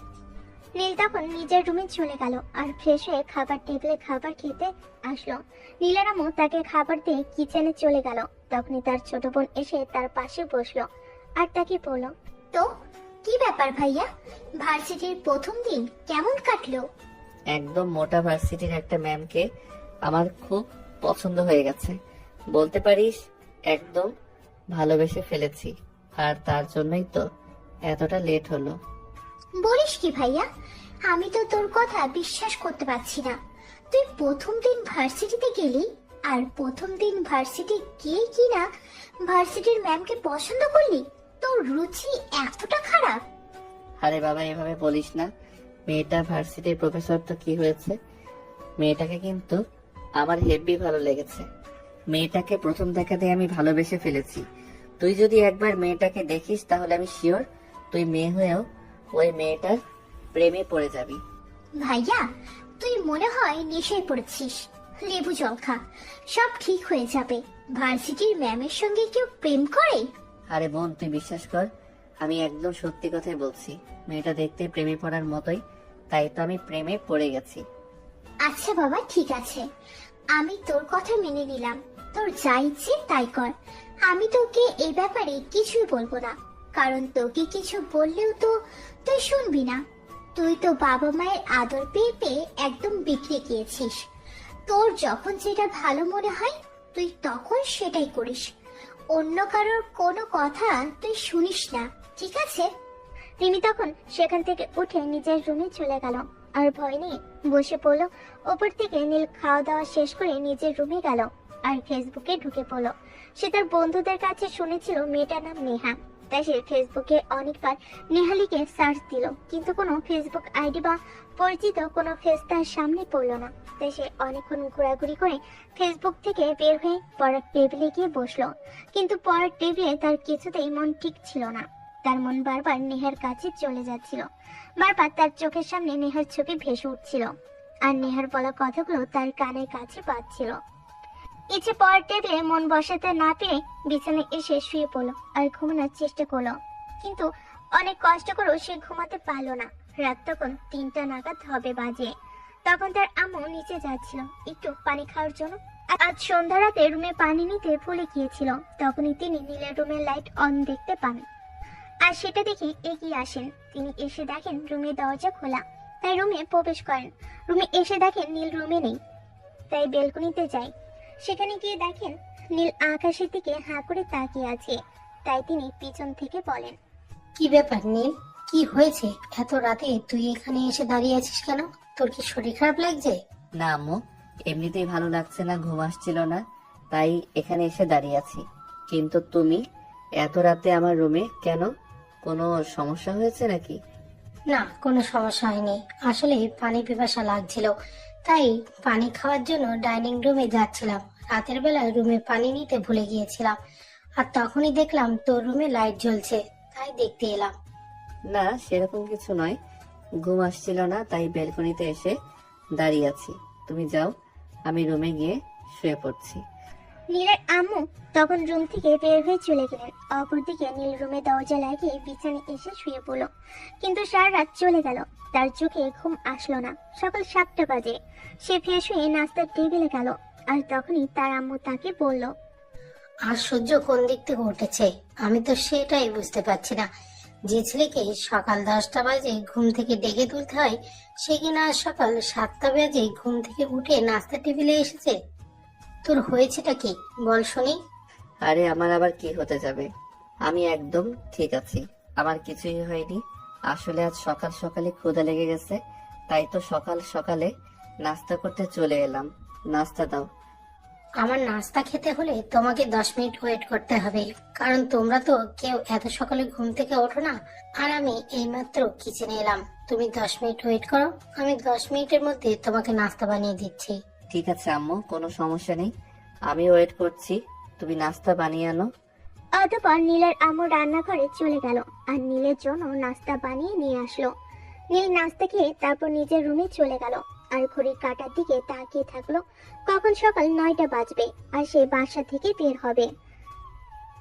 নীল তখন নিজের রুমে চলে গেল আর ফ্রেশ হয়ে খাবার টেবিলে খাবার খেতে আসলো। নীলের আম্মু তাকে খাবার দিয়ে কিচেনে চলে গেল। তখনই তার ছোট বোন এসে তার পাশে বসলো আর তাকে বলল, তো কি ব্যাপার ভাইয়া, ভার্সিটির প্রথম দিন কেমন কাটলো? একদম মোটা ভার্সিটির একটা ম্যামকে আমার খুব পছন্দ হয়ে গেছে, বলতে পারিস একদম ভালোবেসে ফেলেছি। আর তার জন্যই তো এতটা লেট হলো। বলিস কি ভাইয়া, আমি তো তোর কথা বিশ্বাস করতে পারছি না। তুই প্রথম দিন ভার্সিটিতে গেলি আর প্রথম দিন ভার্সিটি গিয়ে কিনা ভার্সিটির ম্যামকে পছন্দ করলি? তোর রুচি এতটা খারাপ? আরে বাবা, এভাবে বলিস না। মেয়েটা ভার্সিটির প্রফেসর তো কি হয়েছে, মেয়েটাকে কিন্তু আমার হেভি ভালো লেগেছে। মেয়েটাকে প্রথম দেখাতে আমি ভালোবেসে ফেলেছি। তুই যদি একবার মেয়েটাকে দেখিস তাহলে আমি শিওর তুই মেয়ে হয়েও ওই মেয়েটার প্রেমে পড়ে যাবি। ভাইয়া, তুই মনে হয় নেশায় পড়েছিস। লেবু জল খা, সব ঠিক হয়ে যাবে। ভার্সিটির ম্যামের সঙ্গে কেউ প্রেম করে? আরে বোন, তুই বিশ্বাস কর, আমি একদম সত্যি কথাই বলছি। মেয়েটা দেখতে প্রেমে পড়ার মতোই, তাই তো আমি প্রেমে পড়ে গেছি। আচ্ছা বাবা, ঠিক আছে, আমি তোর কথা মেনে নিলাম। তোর যা ইচ্ছে তাই কর। আমি তোকে এই ব্যাপারে কিছুই বলবো না, কারণ তোকে কিছু বললেও তো তুই শুনবি না। তুই তো বাবা মায়ের আদর পেয়ে পেয়ে একদম বিগড়ে গিয়েছিস। তোর যখন যেটা ভালো মনে হয় তুই তখন সেটাই করিস। অন্য কারোর কোনো কথা তুই শুনিস না, ঠিক আছে? রিমি তখন সেখান থেকে উঠে নিজের রুমে চলে গেল আর ভয় নিয়ে বসে পড়লো। ওপর থেকে নীল খাওয়া দাওয়া শেষ করে নিজের রুমে গেল আর ফেসবুকে ঢুকে পড়লো। সে তার বন্ধুদের কাছে শুনেছিল মেয়েটার নাম নেহা, তাই সে ফেসবুকে অনেকবার নেহালিকে সার্চ দিল, কিন্তু কোনো ফেসবুক আইডি বা পরিচিত কোনো ফেস তার সামনে পড়লো না। তাই সে অনেকক্ষণ ঘোরাঘুরি করে ফেসবুক থেকে বের হয়ে পড়ার টেবিলে গিয়ে বসলো, কিন্তু পড়ার টেবিলে তার কিছুতেই মন ঠিক ছিল না। তার মন বারবার নেহার কাছে চলে যাচ্ছিল, বারবার তার চোখের সামনে নেহার ছবি ভেসে উঠছিল আর নেহার বলা কথাগুলো তার কানের কাছে বাজছিল। ইচ্ছে পড়ার টেবিলে মন বসাতে না পেরে বিছানায় এসে শুয়ে পড়লো আর ঘুমানোর চেষ্টা করলো, কিন্তু অনেক কষ্ট করেও সে ঘুমাতে পারলো না। রাত তখন 3টা নাগাদ হবে বাজে। তখন তার আম্মু নিচে যাচ্ছিল একটু পানি খাওয়ার জন্য। আজ সন্ধ্যা রাতে রুমে পানি নিতে ভুলে গিয়েছিল। তখনই তিনি নীলের রুমের লাইট অন দেখতে পান আর সেটা দেখে এগিয়ে আসেন। তিনি এসে দেখেন রুমের দরজা খোলা, তাই রুমে প্রবেশ করেন। রুমে এসে দেখেন নীল রুমে নেই, তাই বেলকনিতে যায়। সেখানে গিয়ে দেখেন নীল আকাশের দিকে হাঁ করে তাকিয়ে আছে, তাই তিনি পিছন থেকে বলেন, কি ব্যাপার নীল, কি হয়েছে? এত রাতে তুই এখানে এসে দাঁড়িয়ে আছিস কেন? তোর কি শরীর খারাপ লাগছে? না আম্মু, এমনিতেই ভালো লাগছে না, ঘুম আসছিল না, তাই এখানে এসে দাঁড়িয়ে আছি। কিন্তু তুমি এত রাতে আমার রুমে কেন? কোনো সমস্যা হয়েছে নাকি? না, কোনো সমস্যা হয়নি। আসলে পানি পিপাসা লাগছিল, তাই পানি খাওয়ার জন্য ডাইনিং রুমে যাচ্ছিলাম। রাতের বেলা রুমে পানি নিতে ভুলে গিয়েছিলাম, আর তখনই দেখলাম তোর রুমে লাইট জ্বলছে, তাই দেখতে এলাম। না, সেরকম কিছু নয়, ঘুম আসছিল না তাই বেলকনিতে এসে দাঁড়িয়ে আছি। তুমি যাও, আমি রুমে গিয়ে শুয়ে পড়ছি। নীলের আম্মু তখন রুম থেকে বের হয়ে চলে গেলেন। অপরদিকে নীল রুমে দরজা লাগিয়ে বিছানায় এসে শুয়ে পড়ল, কিন্তু সারা রাত চলে গেল, তার চোখে ঘুম আসলো না। সকাল 7টা বাজে সে ফ্রেশ হয়ে নাস্তার টেবিলে গেল, আর তখনই তার আম্মু তাকে বলল, আর সূর্য কোন দিক থেকে উঠেছে আমি তো সেটাই বুঝতে পারছি না। যে ছেলেকে সকাল 10টা বাজে ঘুম থেকে ডেকে তুলতে হয়, সে কিনা সকাল 7টা বাজে ঘুম থেকে উঠে নাস্তা টেবিলে এসেছে। তোর হয়েছেটা কি বল শুনি? আরে আমার আবার কি হতে যাবে, আমি একদম ঠিক আছি, আমার কিছুই হয়নি। আসলে আজ সকাল সকালে ক্ষুধা লেগে গেছে, তাই তো সকাল সকালে নাস্তা করতে চলে এলাম। নাস্তা দাও। আমার নাস্তা খেতে হলে তোমাকে 10 মিনিট ওয়েট করতে হবে, কারণ তোমরা তো কেউ এত সকালে ঘুম থেকে ওঠো না। আর আমি এইমাত্র কিচেনে এলাম, তুমি 10 মিনিট ওয়েট করো, আমি 10 মিনিটের মধ্যে তোমাকে নাস্তা বানিয়ে দিচ্ছি। ঠিক আছে আম্মু, কোনো সমস্যা নেই, আমি ওয়েট করছি, তুমি নাস্তা বানিয়ে আনো। অতঃপর নীলের আম্মু রান্নাঘরে চলে গেল আর নীলের জন্য নাস্তা বানিয়ে নিয়ে আসলো। নীল নাস্তা খেয়ে তারপর নিজের রুমে চলে গেল আর ঘড়ির কাঁটার দিকে তাকিয়ে থাকলো। কখন সকাল 9টা বাজবে আর সে বাসা থেকে বের হবে।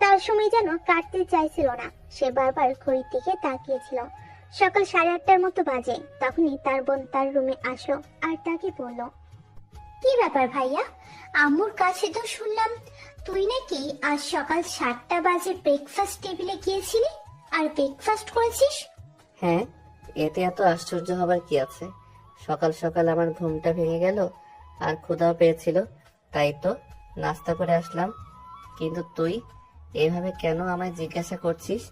তার সময় যেন কাটতে চাইছিল না, সে বারবার ঘড়ির দিকে তাকিয়েছিল। সকাল 8:30টার মতো বাজে। তখনই তার বোন তার রুমে আসলো আর তাকে বলল, কি ব্যাপার ভাইয়া? আম্মুর কাছে তো শুনলাম তুই নাকি আজ সকাল 7টা বাজে ব্রেকফাস্ট টেবিলে গিয়েছিলি আর ব্রেকফাস্ট করেছিস। হ্যাঁ, এতে এত আশ্চর্য হবার কি আছে? সকাল সকাল আমার ঘুমটা ভেঙে গেল আর ক্ষুধাও পেয়েছিল, তাই তো নাস্তা করে আসলাম। কিন্তু তুই এভাবে কেন আমায় জিজ্ঞাসা করছিস?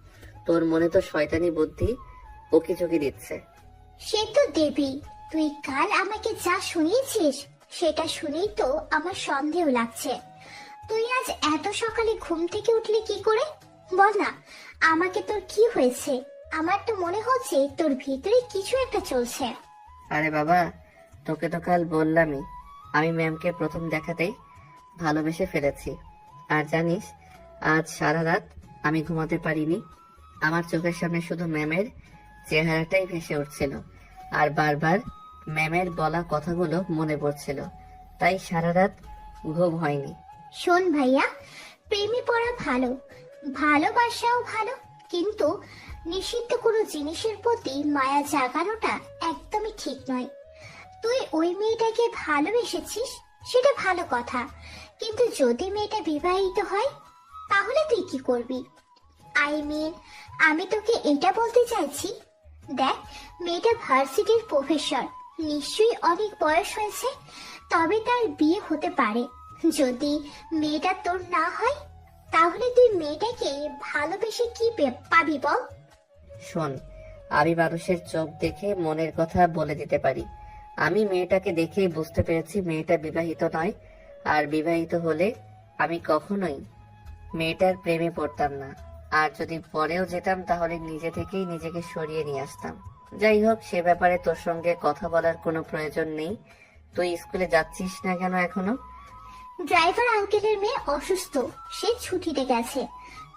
তোর মনে তো শয়তানি বুদ্ধি ওকে চোখে দিচ্ছে। সে তো দেবী, তুই কাল আমাকে যা শুনিয়েছিস সেটা শুনেই তো আমার সন্দেহ লাগছে। তুই আজ এত সকালে ঘুম থেকে উঠলি কি করে বল না আমাকে, তোর কি হয়েছে? আমার তো মনে হচ্ছে তোর ভিতরে কিছু একটা চলছে। আরে বাবা, তোকে তো কাল বললামই, আমি ম্যামকে প্রথম দেখাতেই ভালোবেসে ফেলেছি। আর জানিস, আজ সারা রাত আমি ঘুমাতে পারিনি। আমার চোখের সামনে শুধু ম্যামের চেহারাটাই ভেসে উঠছিল আর বারবার ম্যামের বলা কথাগুলো মনে পড়ছিল। তাই সারা রাত ঘুম হয়নি। শোন ভাইয়া, প্রেমে পড়া ভালো, ভালোবাসাও ভালো, কিন্তু নিষিদ্ধ কোনো জিনিসের প্রতি মায়া জাগানোটা একদমই ঠিক নয়। তুই ওই মেয়েটাকে ভালোবেসেছিস, সেটা ভালো কথা, কিন্তু যদি মেয়েটা বিবাহিত হয় তাহলে তুই কি করবি? আমি তোকে এটা বলতে চাইছি, দেখ, মেয়েটা ভার্সিটির প্রফেসর, নিশ্চয়ই অনেক বয়স হয়েছে, তবে তার বিয়ে হতে পারে। যদি মেয়েটা তোর না হয় তাহলে তুই মেয়েটাকে ভালোবেসে কি পাবি বল? শোন, আমি মানুষের চোখ দেখে মনের কথা বলে দিতে পারি। আমি মেয়েটাকে দেখেই বুঝতে পেরেছি মেয়েটা বিবাহিত নয়, আর বিবাহিত হলে আমি কখনোই মেয়েটার প্রেমে পড়তাম না। আর যদি পরেও যেতাম তাহলে নিজে থেকেই নিজেকে সরিয়ে নিয়ে আসতাম। যাই হোক, সে ব্যাপারে তোর সঙ্গে কথা বলার কোনো প্রয়োজন নেই। তুই স্কুলে যাচ্ছিস না কেন এখনো? ড্রাইভার আঙ্কেলের মেয়ে অসুস্থ, সে ছুটিতে গেছে।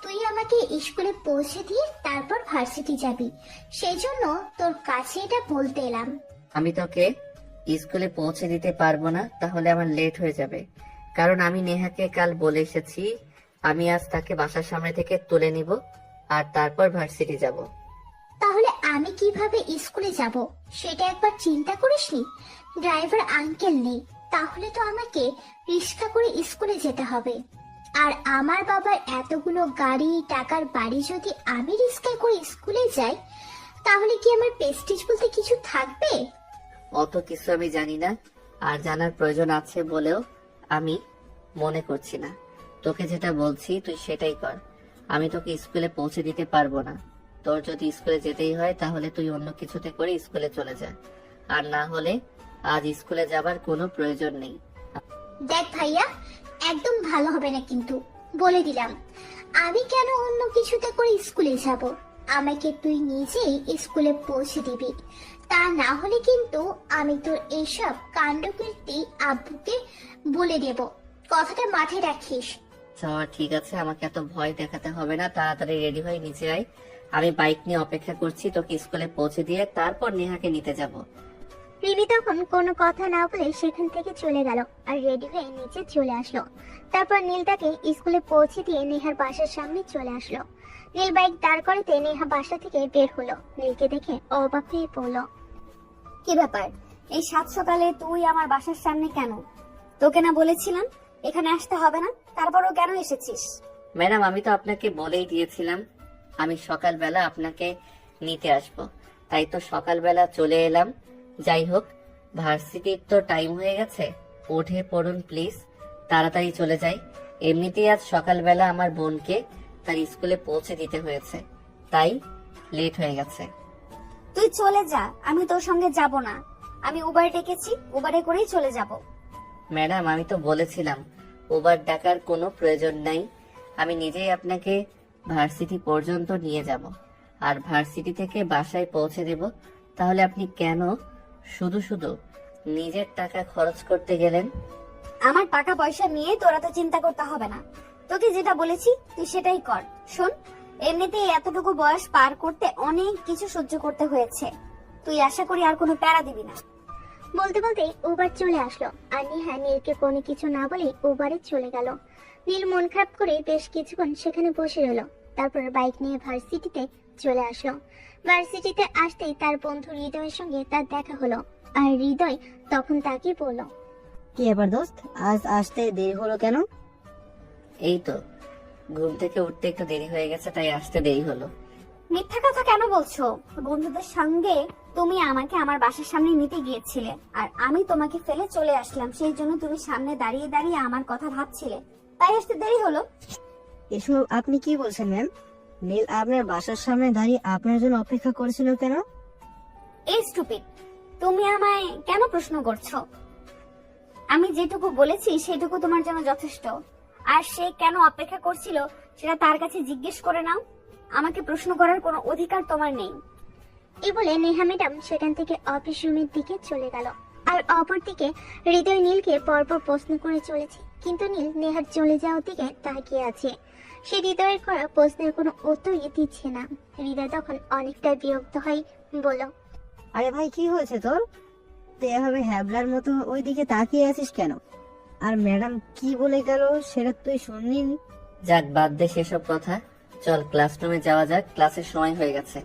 তুই আমাকে স্কুলে পৌঁছে দিয়ে তারপর ভার্সিটি যাবি, সেই জন্য তোর কাছে এটা বলতে এলাম। আমি তোকে স্কুলে পৌঁছে দিতে পারবো না, তাহলে আমার লেট হয়ে যাবে। কারণ আমি নেহাকে কাল বলে এসেছি আমি আজ তাকে বাসার সামনে থেকে তুলে নিব, আর তারপর ভার্সিটি যাব। তাহলে আমি কিভাবে স্কুলে যাব সেটা একবার চিন্তা করিসনি? ড্রাইভার আঙ্কেল নেই, তাহলে তো আমাকে রিক্সা করে স্কুলে যেতে হবে। আর আমার বাবার এতগুলো গাড়ি, টাকার বাড়ি, যদি আমি রিক্সায় করে স্কুলে যাই তাহলে কি আমার প্রেস্টিজ বলতে কিছু থাকবে? অত কিছু আমি জানি না, আর জানার প্রয়োজন আছে বলেও আমি মনে করছি না। তোকে যেটা বলছি তুই সেটাই কর। আমি তোকে স্কুলে পৌঁছে দিতে পারবো না। তোর যদি স্কুলে যেতেই হয় তাহলে তুই অন্য কিছুতে করে স্কুলে চলে যা, আর না হলে আজ স্কুলে যাবার কোনো প্রয়োজন নেই। দেখ ভাইয়া, একদম ভালো হবে না কিন্তু, বলে দিলাম। আমি কেন অন্য কিছুতে করে স্কুলে যাব? আমাকে তুই নিজেই স্কুলে পৌঁছে দিবি, তা না হলে কিন্তু আমি তোর এইসব কাণ্ডকীর্তি আব্বুকে বলে দেব, কথাটা মাথায় রাখিস। ঠিক আছে, আমাকে এত ভয় দেখাতে হবে না। তাড়াতাড়ি রেডি হয়ে নিচে আয়, আমি বাইক নিয়ে অপেক্ষা করছি। তোকে স্কুলে পৌঁছে দিয়ে তারপর নেহাকে নিতে যাব। রিমি তখন কোনো কথা না বলে সেখান থেকে চলে গেল আর রেডি হয়ে নিচে চলে আসলো। তারপর নীল তাকে স্কুলে পৌঁছে দিয়ে নেহার বাসার সামনে চলে আসলো। নীল বাইক দাঁড় করাতে নেহা বাসা থেকে বের হলো। নীলকে দেখে অবাক হয়ে পড়লো। কি ব্যাপার, এই সাত সকালে তুই আমার বাসার সামনে কেন? তোকে না বলেছিলাম এখানে আসতে হবে না, তারপরও কেন এসেছিস? ম্যাডাম, আমি তো আপনাকে বলেই দিয়েছিলাম আমি সকালবেলা আপনাকে নিতে আসব, তাই তো সকালবেলা চলে এলাম। যাই হোক, ভার্সিটির তো টাইম হয়ে গেছে, উঠে পড়ুন প্লিজ, তাড়াতাড়ি চলে যাই। এমনিতেই আজ সকালবেলা আমার বোনকে তার স্কুলে পৌঁছে দিতে হয়েছে, তাই লেট হয়ে গেছে। তুই চলে যা, আমি তোর সঙ্গে যাব না। আমি উবার ডেকেছি, উবারে করেই চলে যাব। ম্যাডাম, আমি তো বলেছিলাম উবার ডাকার কোনো প্রয়োজন নাই। আমি নিজেই আপনাকে ভার্সিটি পর্যন্ত নিয়ে যাব, আর ভার্সিটি থেকে বাসায় পৌঁছে দেব। তাহলে আপনি কেন শুধু শুধু নিজের টাকা খরচ করতে গেলেন? আমার টাকা পয়সা নিয়ে তোরা তো চিন্তা করতে হবে না। তোকে যেটা বলেছি তুই সেটাই কর। শোন, এমনিতেই এতটুকু বয়স পার করতে অনেক কিছু সহ্য করতে হয়েছে, তুই আশা করি আর কোনো প্যারা দিবি না। বলতে বলতে উবার চলে আসলো আর নেহা নীলকে কোনো কিছু না বলে উবারে চলে গেল। নীল মন খারাপ করে বেশ কিছুক্ষণ সেখানে বসে রইল। তারপর বাইক নিয়ে ভার্সিটিতে চলে আসলো। ভার্সিটিতে আসতেই তার বন্ধু হৃদয়ের সঙ্গে তার দেখা হলো, আর হৃদয় তখন তাকে বলল, কি ব্যাপার দোস্ত, আজ আসতে দেরি হলো কেন? এই তো ঘুম থেকে উঠতে একটু দেরি হয়ে গেছে, তাই আসতে দেরি হলো। মিথ্যা কথা কেন বলছো? বন্ধুদের সঙ্গে তুমি আমাকে আমার বাসার সামনে নিতে গিয়েছিলে, আর আমি তোমাকে ফেলে চলে আসলাম। সেই জন্য তুমি সামনে দাঁড়িয়ে দাঁড়িয়ে আমার কথা ভাবছিলে, তাই আসতে দেরি হলো। এসব আপনি কি বলছেন ম্যাম? নীল আপনার বাসার সামনে দাঁড়িয়ে আপনার জন্য অপেক্ষা করেছিল কেন? এই স্টুপিড, তুমি আমায় কেন প্রশ্ন করছো? আমি যেটুকু বলেছি সেটুকু তোমার জন্য যথেষ্ট। আর সে কেন অপেক্ষা করছিল সেটা তার কাছে জিজ্ঞেস করে নাও। আমাকে প্রশ্ন করার কোনো অধিকার তোমার নেই। এই বলে নেহা ম্যাডাম সেখান থেকে অফিস রুমের দিকে চলে গেল। আর অপরদিকে হৃদয় নীলকে পরপর প্রশ্ন করে চলেছে, কিন্তু নীল নেহার চলে যাওয়ার দিকে তাকিয়ে আছে। সে হৃদয়ের করা প্রশ্নের কোনো উত্তরই দিচ্ছে না। হৃদয় তখন অনেকটা বিরক্ত হয়, বলল, আরে ভাই, কি হয়েছে তোর? তুই এভাবে হ্যাবলার মতো ওই দিকে তাকিয়ে আছিস কেন? আর ম্যাডাম কি বলে গেল সেটা তুই শুনলি? যাক, বাদ দে সেসব কথা। চল ক্লাসরুমে যাওয়া যাক, ক্লাসের সময় হয়ে গেছে।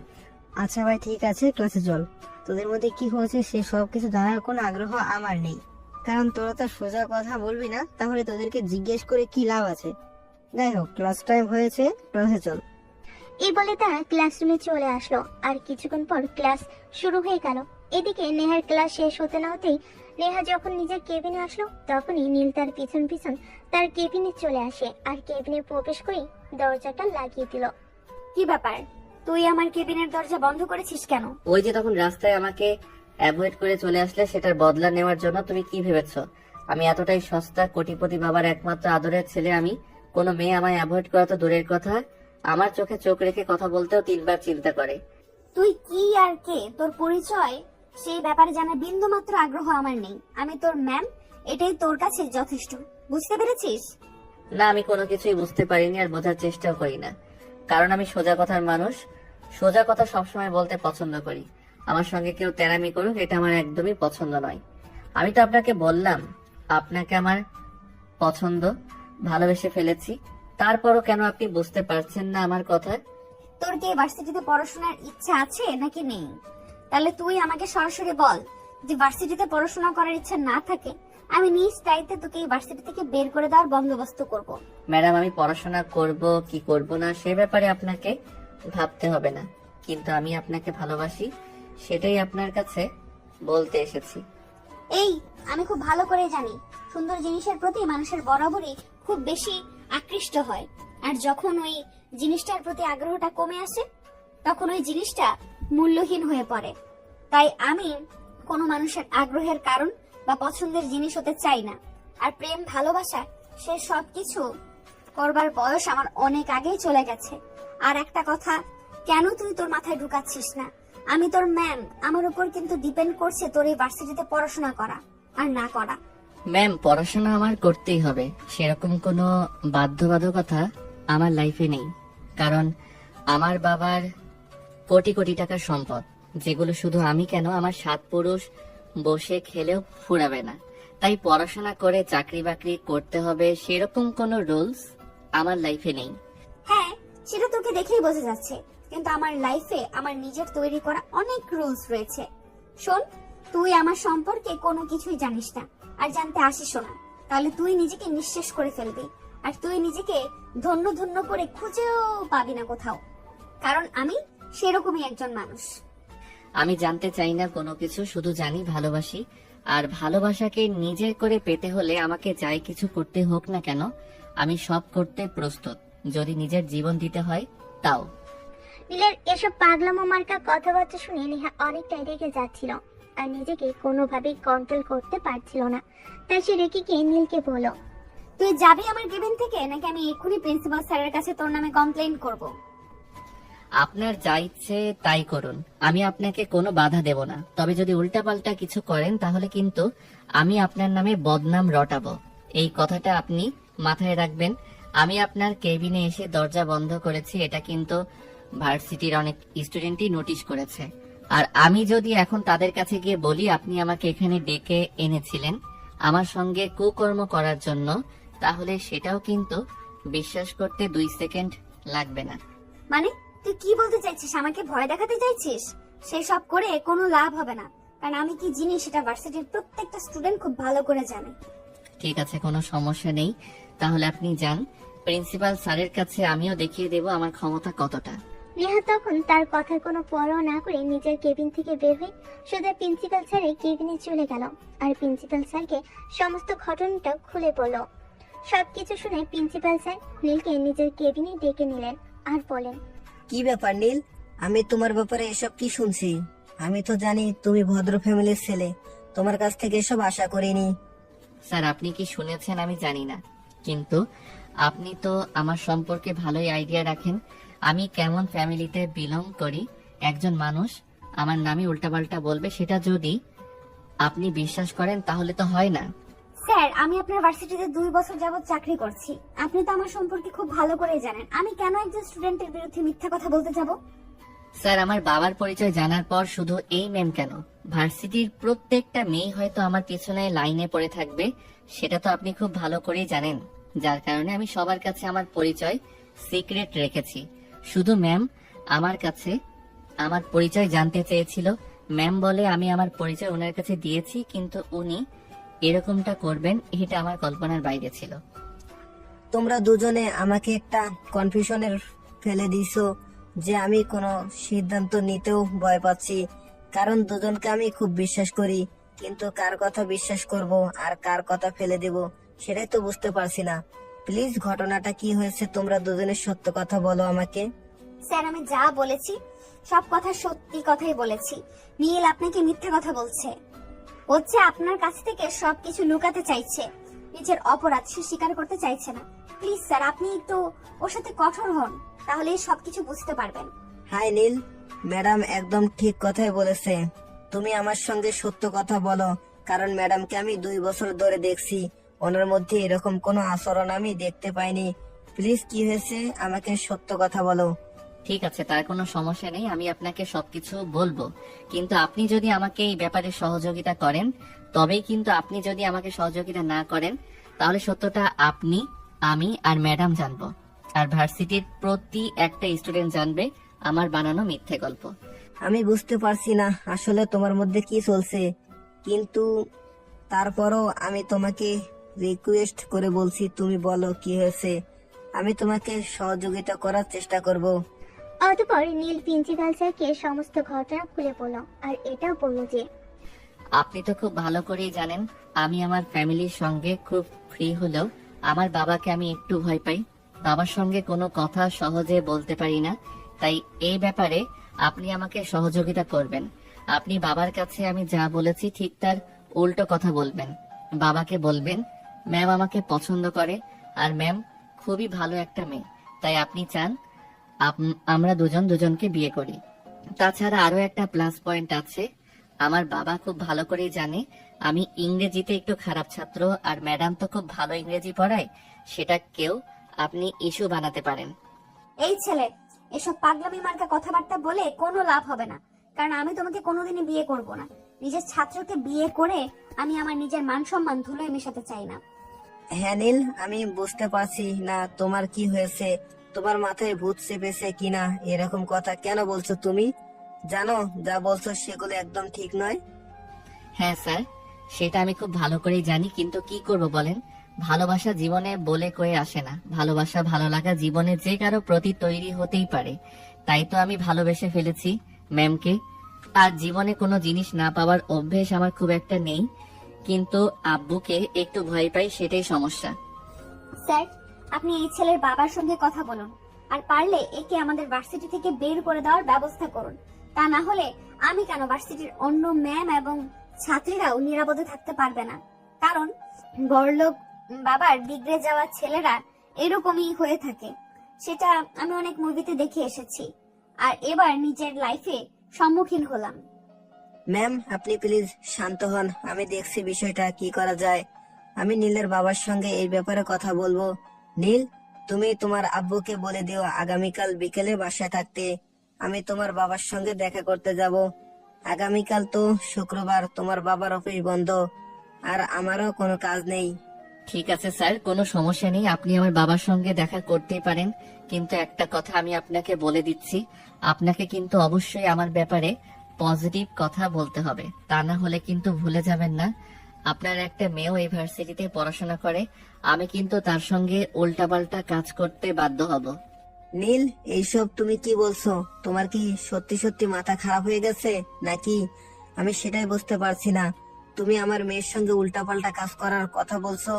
আচ্ছা ভাই, ঠিক আছে, ক্লাসে চল। তোদের মধ্যে কি হয়েছে সে সব কিছু জানার কোনো আগ্রহ আমার নেই, কারণ তোরা তো সোজা কথা বলবি না, তাহলে তোদেরকে জিজ্ঞেস করে কি লাভ আছে। যাই হোক, ক্লাস টাইম হয়েছে, ক্লাসে চল। এই বলে তারা ক্লাসরুমে চলে আসলো। আর কিছুক্ষণ পর ক্লাস শুরু হয়ে গেল। এদিকে নেহার ক্লাস শেষ হতে না হতেই নেহা যখন নিজের কেবিনে আসলো, তখনই নীল তার পিছন পিছন তার কেবিনে চলে আসে আর কেবিনে প্রবেশ করেই দরজাটা লাগিয়ে দিল। কি ব্যাপার, তুই আমার কেবিনের দরজা বন্ধ করেছিস কেন? ওই যে তখন রাস্তায় আমাকে অ্যাভয়েড করে চলে আসলে, সেটার বদলা নেওয়ার জন্য তুমি কি ভেবেছো আমি এতটাই সস্তা? কোটিপতি বাবার একমাত্র আদরের ছেলে আমি। কোনো মেয়ে আমায় অ্যাভয়েড করা তো দূরের কথা, আমার চোখে চোখ রেখে কথা বলতেও 3বার চিন্তা করে। তুই কি আর কে, তোর পরিচয় সেই ব্যাপারে জানার বিন্দু মাত্র আগ্রহ আমার নেই। আমি তোর ম্যাম, এটাই তোর কাছে যথেষ্ট। বুঝতে পেরেছিস? না, আমি কোনো কিছুই বুঝতে পারিনি আর বোঝার চেষ্টাও করি না, কারণ আমি সোজা কথার মানুষ। সোজা কথা সবসময় বলতে পছন্দ করি। আমার সঙ্গে কেউ তেরামি করুক, এটা আমার একদমই পছন্দ নয়। আমি তো আপনাকে বললাম আপনাকে আমার পছন্দ, ভালোবেসে ফেলেছি। তারপরও কেন আপনি বুঝতে পারছেন না আমার কথা? তোর কি ভার্সিটিতে পড়াশোনার ইচ্ছা আছে নাকি নেই? তাহলে তুই আমাকে সরাসরি বল। যে ভার্সিটিতে পড়াশোনা করার ইচ্ছা না থাকে, আমি নিজ দায়িত্বে তোকে এই ভার্সিটি থেকে বের করে দেওয়ার বন্দোবস্ত করব। ম্যাডাম, আমি পড়াশোনা করব কি করব না সে ব্যাপারে আপনাকে ভাবতে হবে না, কিন্তু আমি আপনাকে ভালোবাসি, সেটাই আপনার কাছে বলতে এসেছি। এই, আমি খুব ভালো করে জানি সুন্দর জিনিসের প্রতি মানুষের বরাবরই খুব বেশি আকৃষ্ট হয়, আর যখন ওই জিনিসটার প্রতি আগ্রহটা কমে আসে তখন ওই জিনিসটা মূল্যহীন হয়ে পড়ে। তাই আমি কোনো মানুষের আগ্রহের কারণ বা পছন্দের জিনিস হতে চাই না। আর প্রেম ভালোবাসা সে সবকিছু করবার বয়স আমার অনেক আগেই চলে গেছে। আর একটা কথা, কেন তুই তোর মাথায় ঢুকাচ্ছিস না? আমি তোর ম্যাম, আমার উপর কিন্তু ডিপেন্ড করছে তোর এই ভার্সিটিতে পড়াশোনা করা আর না করা। ম্যাম, পড়াশোনা আমার করতেই হবে, সেরকম কোনো বাধ্যবাধকতা আমার লাইফে নেই, কারণ আমার বাবার কোটি কোটি টাকার সম্পদ, যেগুলো শুধু আমি কেন আমার 7 পুরুষ বসে খেলেও ফুরাবে না। তাই পড়াশোনা করে চাকরি বাকরি করতে হবে সেরকম কোনো রুলস আমার লাইফে নেই। হ্যাঁ, সেটা তোকে দেখেই বোঝা যাচ্ছে, কিন্তু আমার লাইফে আমার নিজের তৈরি করা অনেক রুলস রয়েছে। শোন, তুই আমার সম্পর্কে কোনো কিছুই জানিস না আর জানতে আসিসও না, তাহলে তুই নিজেকে নিঃশেষ করে ফেলবি, আর তুই নিজেকে ধন্য ধন্য করে খুঁজেও পাবি না কোথাও, কারণ আমি সেরকমই একজন মানুষ। আমি জানতে চাই না কোনো কিছু, শুধু জানি ভালোবাসি, আর ভালোবাসাকে নিজের করে পেতে হলে আমাকে যাই কিছু করতে হোক না কেন আমি সব করতে প্রস্তুত, যদি নিজের জীবন দিতে হয় তাও। নীলের এসব পাগলামো মার্কা কথাবার্তা শুনে নেহা অনেকটাই রেগে যাচ্ছিল আর নিজেকে কোনোভাবেই কন্ট্রোল করতে পারছিল না। তাই সে রেগে গিয়ে নীলকে বলল, তুই যাবি আমার কেবিন থেকে, নাকি আমি এক্ষুনি প্রিন্সিপাল স্যারের কাছে তোর নামে কমপ্লেইন করব? আপনার যা ইচ্ছে তাই করুন, আমি আপনাকে কোনো বাধা দেব না। তবে যদি উল্টাপাল্টা কিছু করেন তাহলে কিন্তু আমি আপনার নামে বদনাম রটাবো, এই কথাটা আপনি মাথায় রাখবেন। আমি আপনার কেবিনে এসে দরজা বন্ধ করেছি, এটা কিন্তু ভার্সিটির অনেক স্টুডেন্টই নোটিশ করেছে। আর আমি যদি এখন তাদের কাছে গিয়ে বলি আপনি আমাকে এখানে ডেকে এনেছিলেন আমার সঙ্গে কুকর্ম করার জন্য, তাহলে সেটাও কিন্তু বিশ্বাস করতে 2 সেকেন্ড লাগবে না। মানে তুই কি বলতে চাইছিস? আমাকে ভয় দেখাতে চাইছিস? সেসব করে কোনো লাভ হবে না, কারণ আমি কি জিনিস সেটা ভার্সিটির প্রত্যেকটা স্টুডেন্ট খুব ভালো করে জানে। ঠিক আছে, কোনো সমস্যা নেই, তাহলে আপনি যান। প্রিন্সিপাল স্যারের কাছে আমিও দেখিয়ে দেব আমার ক্ষমতা কতটা। নেহা তখন তার কথার কোনো পরোয়া না করে নিজের কেবিন থেকে বের হয়ে সোজা প্রিন্সিপাল স্যারের কেবিনে চলে গেল আর প্রিন্সিপাল স্যারকে সমস্ত ঘটনাটা খুলে বলল। সবকিছু শুনে প্রিন্সিপাল স্যার নীলকে নিজের কেবিনে ডেকে নিলেন আর বলেন, কি ব্যাপার নীল, আমি তোমার ব্যাপারে এসব কি শুনছি? আমি তো জানি তুমি ভদ্র ফ্যামিলির ছেলে, তোমার কাছ থেকে এসব আশা করিনি। স্যার, আপনি কি শুনেছেন আমি জানি না, কিন্তু আপনি তো আমার সম্পর্কে ভালোই আইডিয়া রাখেন আমি কেমন ফ্যামিলিতে বিলং করি। একজন মানুষ আমার নামে উল্টাপাল্টা বলবে, সেটা যদি আপনি বিশ্বাস করেন তাহলে তো হয় না। স্যার, আমি আপনার ভার্সিটিতে 2 বছর যাবত চাকরি করছি, আপনি তো আমার সম্পর্কে খুব ভালো করে জানেন। আমি কেন একজন স্টুডেন্টের বিরুদ্ধে মিথ্যা কথা বলতে যাব? স্যার, আমার বাবার পরিচয় জানার পর শুধু এই ম্যাম কেন, ভার্সিটির প্রত্যেকটা মেয়ে হয়তো আমার পিছনে লাইনে পড়ে থাকবে, সেটা তো আপনি খুব ভালো করেই জানেন। যার কারণে আমি সবার কাছে আমার পরিচয় সিক্রেট রেখেছি। শুধু ম্যাম আমার কাছে আমার পরিচয় জানতে চেয়েছিল। ম্যাম বলে আমি আমার পরিচয় ওনার কাছে দিয়েছি, কিন্তু উনি এরকমটা করবেন এটা আমার কল্পনার বাইরে ছিল। তোমরা দুজনে আমাকে একটা কনফিউশনের ফেলে দিছো যে আমি কোনো সিদ্ধান্ত নিতেও ভয় পাচ্ছি, কারণ দুজনকে আমি খুব বিশ্বাস করি, কিন্তু কার কথা বিশ্বাস করব আর কার কথা ফেলে দেব সেটাই তো বুঝতে পারছি না। প্লিজ ঘটনাটা কি হয়েছে তোমরা দুজনের সত্য কথা বলো আমাকে। স্যার, আমি যা বলেছি সব কথা সত্যি কথাই বলেছি। নীল আপনাকে মিথ্যা কথা বলছে, হচ্ছে আপনার কাছ থেকে সবকিছু লুকাতে চাইছে। নিজের অপরাধ সে স্বীকার করতে চাইছে না। প্লিজ স্যার, আপনি একটু ওর সাথে কঠোর হন, তাহলে সবকিছু বুঝতে পারবেন। হাই নীল, ম্যাডাম একদম ঠিক কথাই বলেছে। তুমি আমার সঙ্গে সত্য কথা বলো, কারণ ম্যাডামকে আমি 2 বছর ধরে দেখছি, ওনার মধ্যে এরকম কোনো আচরণ আমি দেখতে পাইনি। প্লিজ কি হয়েছে আমাকে সত্য কথা বলো। ঠিক আছে, তার কোনো সমস্যা নেই, আমি আপনাকে সবকিছু বলবো, কিন্তু আপনি যদি আমাকে এই ব্যাপারে সহযোগিতা করেন তবেই। কিন্তু আপনি যদি আমাকে সহযোগিতা না করেন তাহলে সত্যটা আপনি, আমি আর ম্যাডাম জানবো, আর ভার্সিটির প্রতি একটা স্টুডেন্ট জানবে আমার বানানো মিথ্যে গল্প। আমি বুঝতে পারছি না আসলে তোমার মধ্যে কি চলছে, কিন্তু তারপরও আমি তোমাকে রিকোয়েস্ট করে বলছি, তুমি বলো কি হয়েছে, আমি তোমাকে সহযোগিতা করার চেষ্টা করব। অতঃপর নীল প্রিন্সিপাল স্যারকে সমস্ত ঘটনা খুলে বলল, আর এটাও বলল যে আপনি তো খুব ভালো করেই জানেন আমি আমার ফ্যামিলির সঙ্গে খুব ফ্রি হলেও আমার বাবাকে আমি একটু ভয় পাই। বাবার সঙ্গে কোনো কথা সহজে বলতে পারি না, তাই এই ব্যাপারে আপনি আমাকে সহযোগিতা করবেন। আপনি বাবার কাছে আমি যা বলেছি ঠিক তার উল্টো কথা বলবেন। বাবাকে বলবেন ম্যাম আমাকে পছন্দ করে, আর ম্যাম খুবই ভালো একটা মেয়ে, তাই আপনি চান আমরা দুজন দুজনকে বিয়ে করি। তাছাড়া আরো একটা প্লাস পয়েন্ট আছে, আমার বাবা খুব ভালো করেই জানে আমি ইংরেজিতে একটু খারাপ ছাত্র, আর ম্যাডাম তো খুব ভালো ইংরেজি পড়ায়, সেটা কেউ আপনি ইস্যু বানাতে পারেন। এই ছেলে, এসব পাগলামি মার্কা কথাবার্তা বলে কোনো লাভ হবে না, কারণ আমি তোমাকে কোনোদিনই বিয়ে করব না। নিজের ছাত্রকে বিয়ে করে আমি আমার নিজের মান সম্মান ধুলোয় মেশাতে চাই না। হ্যাঁ নীল, আমি বুঝতে পারছি না তোমার কি হয়েছে, তোমার মাথায় ভূত চেপেছে কিনা, এরকম কথা কেন বলছো তুমি? জানো যা বলছো সেগুলো একদম ঠিক নয়। হ্যাঁ স্যার, সেটা আমি খুব ভালো করেই জানি, কিন্তু কি করব বলেন, ভালোবাসা জীবনে বলে কয়ে আসে না। ভালোবাসা ভালো লাগা জীবনে যে কারো প্রতি তৈরি হতেই পারে, তাই তো আমি ভালোবেসে ফেলেছি ম্যামকে। আর জীবনে কোনো জিনিস না পাওয়ার অভ্যেস আমার খুব একটা নেই, কিন্তু আব্বুকে একটু ভয় পাই, সেটাই সমস্যা। স্যার, আপনি এই ছেলের বাবার সঙ্গে কথা বলুন, আর পারলে একে আমাদের ভার্সিটি থেকে বের করে দেওয়ার ব্যবস্থা করুন। তা না হলে আমি কেন, ভার্সিটির অন্য ম্যাম এবং ছাত্রীরাও নিরাপদে থাকতে পারবে না। কারণ বড়লোক বাবার বিগড়ে যাওয়া ছেলেরা এরকমই হয়ে থাকে, সেটা আমি অনেক মুভিতে দেখে এসেছি, আর এবার নিজের লাইফে সম্মুখীন হলাম। ম্যাম আপনি প্লিজ শান্ত হন, আমি দেখছি বিষয়টা কি করা যায়। আমি নীলের বাবার সঙ্গে এই ব্যাপারে কথা বলবো। নীল, তুমি তোমার আব্বুকে বলে দিও আগামীকাল বিকেলে বাসায় থাকতে, আমি তোমার বাবার সঙ্গে দেখা করতে যাব। আগামীকাল তো শুক্রবার, তোমার বাবার অফিস বন্ধ, আর আমারও কোনো কাজ নেই। ঠিক আছে স্যার, কোনো সমস্যা নেই, আপনি আমার বাবার সঙ্গে দেখা করতেই পারেন, কিন্তু একটা কথা আমি আপনাকে বলে দিচ্ছি, আপনাকে কিন্তু অবশ্যই আমার ব্যাপারে পজিটিভ কথা বলতে হবে, তা না হলে কিন্তু ভুলে যাবেন না আপনার একটা মেয়েও এই ভার্সিটিতে পড়াশোনা করে, আমি কিন্তু তার সঙ্গে উল্টাপাল্টা কাজ করতে বাধ্য হব। নীল, এইসব তুমি কি বলছো? তোমার কি সত্যি সত্যি মাথা খারাপ হয়ে গেছে নাকি? আমি সেটাই বুঝতে পারছি না। তুমি আমার মেয়ের সঙ্গে উল্টাপাল্টা কাজ করার কথা বলছো